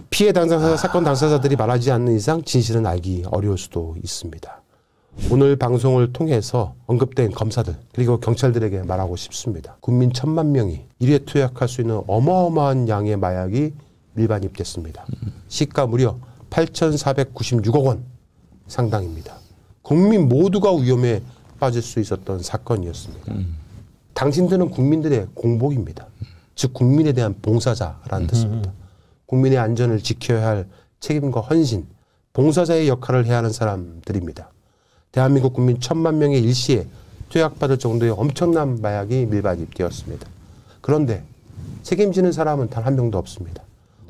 피해 당사자, 사건 당사자들이 말하지 않는 이상 진실은 알기 어려울 수도 있습니다. 오늘 방송을 통해서 언급된 검사들 그리고 경찰들에게 말하고 싶습니다. 국민 1,000만 명이 일에 투약할 수 있는 어마어마한 양의 마약이 밀반입됐습니다. 시가 무려 8,496억 원 상당입니다. 국민 모두가 위험에 빠질 수 있었던 사건이었습니다. 당신들은 국민들의 공복입니다. 즉 국민에 대한 봉사자라는 뜻입니다. 국민의 안전을 지켜야 할 책임과 헌신, 봉사자의 역할을 해야 하는 사람들입니다. 대한민국 국민 1,000만 명의 일시에 투약받을 정도의 엄청난 마약이 밀반입되었습니다. 그런데 책임지는 사람은 단 한 명도 없습니다.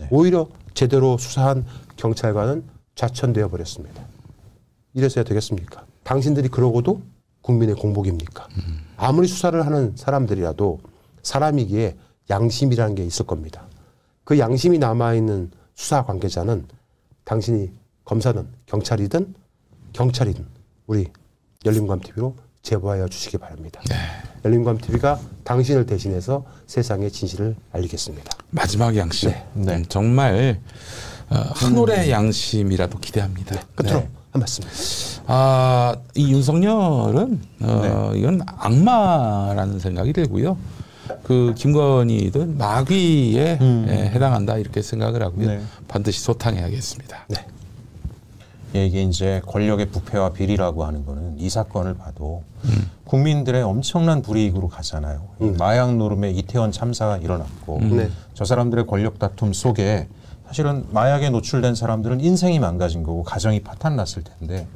오히려 제대로 수사한 경찰관은 좌천되어 버렸습니다. 이래서야 되겠습니까? 당신들이 그러고도 국민의 공복입니까? 아무리 수사를 하는 사람들이라도 사람이기에 양심이라는 게 있을 겁니다. 그 양심이 남아있는 수사 관계자는 당신이 검사든 경찰이든 우리 열린광TV로 제보하여 주시기 바랍니다. 열린광TV가 당신을 대신해서 세상의 진실을 알리겠습니다. 마지막 양심. 정말 한 올의 양심이라도 기대합니다. 끝으로 한 말씀. 이 윤석열은 이건 악마라는 생각이 들고요. 그 김건희든 마귀에 해당한다 이렇게 생각을 하고요. 반드시 소탕해야겠습니다. 이게 이제 권력의 부패와 비리라고 하는 거는 이 사건을 봐도 국민들의 엄청난 불이익으로 가잖아요. 마약 노름에 이태원 참사가 일어났고 저 사람들의 권력 다툼 속에 사실은 마약에 노출된 사람들은 인생이 망가진 거고 가정이 파탄났을 텐데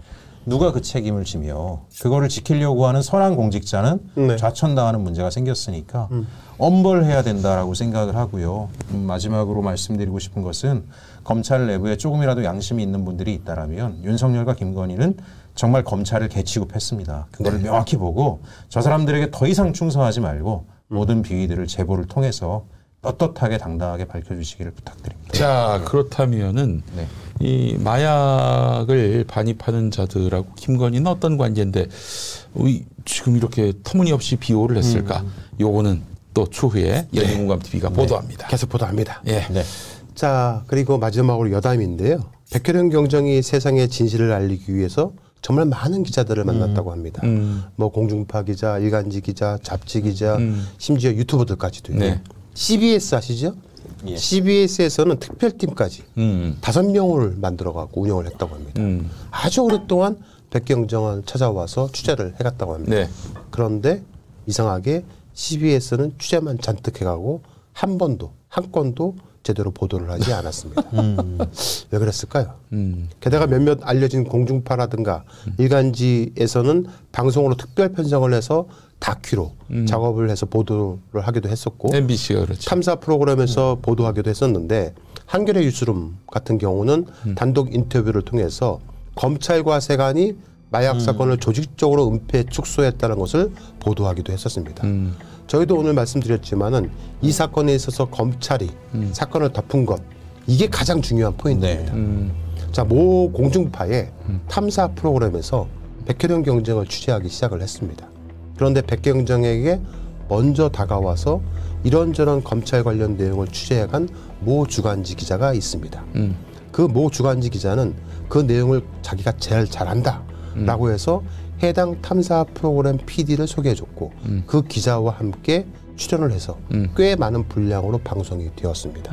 누가 그 책임을 지며 그거를 지키려고 하는 선한 공직자는 좌천당하는 문제가 생겼으니까 엄벌해야 된다라고 생각을 하고요. 마지막으로 말씀드리고 싶은 것은 검찰 내부에 조금이라도 양심이 있는 분들이 있다라면 윤석열과 김건희는 정말 검찰을 개취급했습니다. 그거를 명확히 보고 저 사람들에게 더 이상 충성하지 말고 모든 비위들을 제보를 통해서 떳떳하게 당당하게 밝혀주시기를 부탁드립니다. 자, 그렇다면은 이 마약을 반입하는 자들하고 김건희는 어떤 관계인데 지금 이렇게 터무니없이 비호를 했을까? 요거는 또 추후에 열린공감TV가 보도합니다. 계속 보도합니다. 자, 그리고 마지막으로 여담인데요. 백혜련 경정이 세상의 진실을 알리기 위해서 정말 많은 기자들을 만났다고 합니다. 뭐 공중파 기자, 일간지 기자, 잡지 기자, 심지어 유튜버들까지도 있고. CBS 아시죠? CBS에서는 특별팀까지 5명을 만들어갖고 운영을 했다고 합니다. 아주 오랫동안 백경정은 찾아와서 취재를 해갔다고 합니다. 그런데 이상하게 CBS는 취재만 잔뜩 해가고 한 건도 제대로 보도를 하지 않았습니다. 왜 그랬을까요? 게다가 몇몇 알려진 공중파라든가 일간지에서는 방송으로 특별 편성을 해서 다큐로 작업을 해서 보도를 하기도 했었고 MBC가 그렇죠. 탐사 프로그램에서 보도하기도 했었는데 한겨레 뉴스룸 같은 경우는 단독 인터뷰를 통해서 검찰과 세관이 마약 사건을 조직적으로 은폐 축소했다는 것을 보도하기도 했었습니다. 저희도 오늘 말씀드렸지만은 이 사건에 있어서 검찰이 사건을 덮은 것 이게 가장 중요한 포인트입니다. 자, 모 공중파의 탐사 프로그램에서 백혜련 경정을 취재하기 시작을 했습니다. 그런데 백경정에게 먼저 다가와서 이런저런 검찰 관련 내용을 취재해간 모 주간지 기자가 있습니다. 그 모 주간지 기자는 그 내용을 자기가 제일 잘한다 라고 해서 해당 탐사 프로그램 PD를 소개해줬고 그 기자와 함께 출연을 해서 꽤 많은 분량으로 방송이 되었습니다.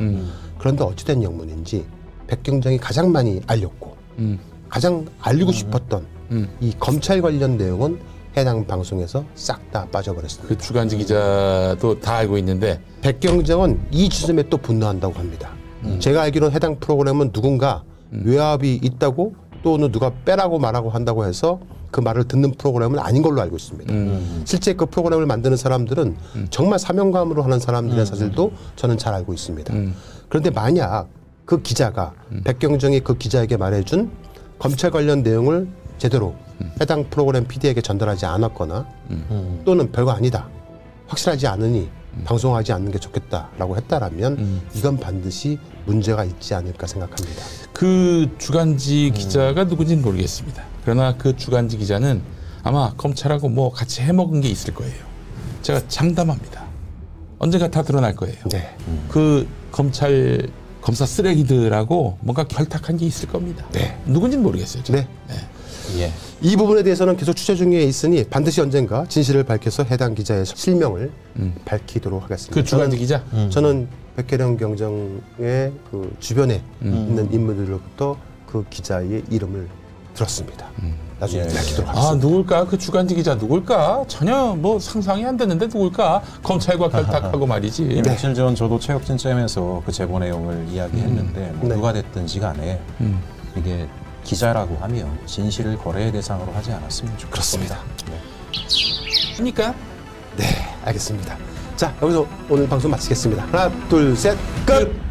그런데 어찌된 영문인지 백경정이 가장 많이 알렸고 가장 알리고 싶었던 이 검찰 관련 내용은 해당 방송에서 싹 다 빠져버렸습니다. 그 주간지 기자도 다 알고 있는데 백경정은 이 지점에 또 분노한다고 합니다. 제가 알기로는 해당 프로그램은 누군가 외압이 있다고 또는 누가 빼라고 말하고 한다고 해서 그 말을 듣는 프로그램은 아닌 걸로 알고 있습니다. 실제 그 프로그램을 만드는 사람들은 정말 사명감으로 하는 사람들의 사실도 저는 잘 알고 있습니다. 그런데 만약 그 기자가 백경정이 그 기자에게 말해준 검찰 관련 내용을 제대로 해당 프로그램 PD에게 전달하지 않았거나 또는 별거 아니다, 확실하지 않으니 방송하지 않는 게 좋겠다라고 했다라면 이건 반드시 문제가 있지 않을까 생각합니다. 그 주간지 기자가 누군지는 모르겠습니다. 그러나 그 주간지 기자는 아마 검찰하고 뭐 같이 해먹은 게 있을 거예요. 제가 장담합니다. 언젠가 다 드러날 거예요. 네. 그 검사 쓰레기들하고 뭔가 결탁한 게 있을 겁니다. 네. 누군지는 모르겠어요. 저는. 네. 예. 이 부분에 대해서는 계속 추적 중에 있으니 반드시 언젠가 진실을 밝혀서 해당 기자의 실명을 밝히도록 하겠습니다. 그 주간지 기자? 저는 백혜령 경정의 그 주변에 있는 인물들로부터 그 기자의 이름을 들었습니다. 나중에 밝히도록 하겠습니다. 아, 누굴까? 그 주간지 기자 누굴까? 전혀 뭐 상상이 안 되는데 누굴까? 검찰과 결탁하고 말이지. 며칠 전 저도 체육진 잼에서 그 제보 내용을 이야기했는데 뭐 네. 누가 됐든지 간에 이게 기자라고 하면 진실을 거래의 대상으로 하지 않았으면 좋겠습니다. 그러니까 네, 알겠습니다. 자, 여기서 오늘 방송 마치겠습니다. 하나, 둘, 셋, 끝!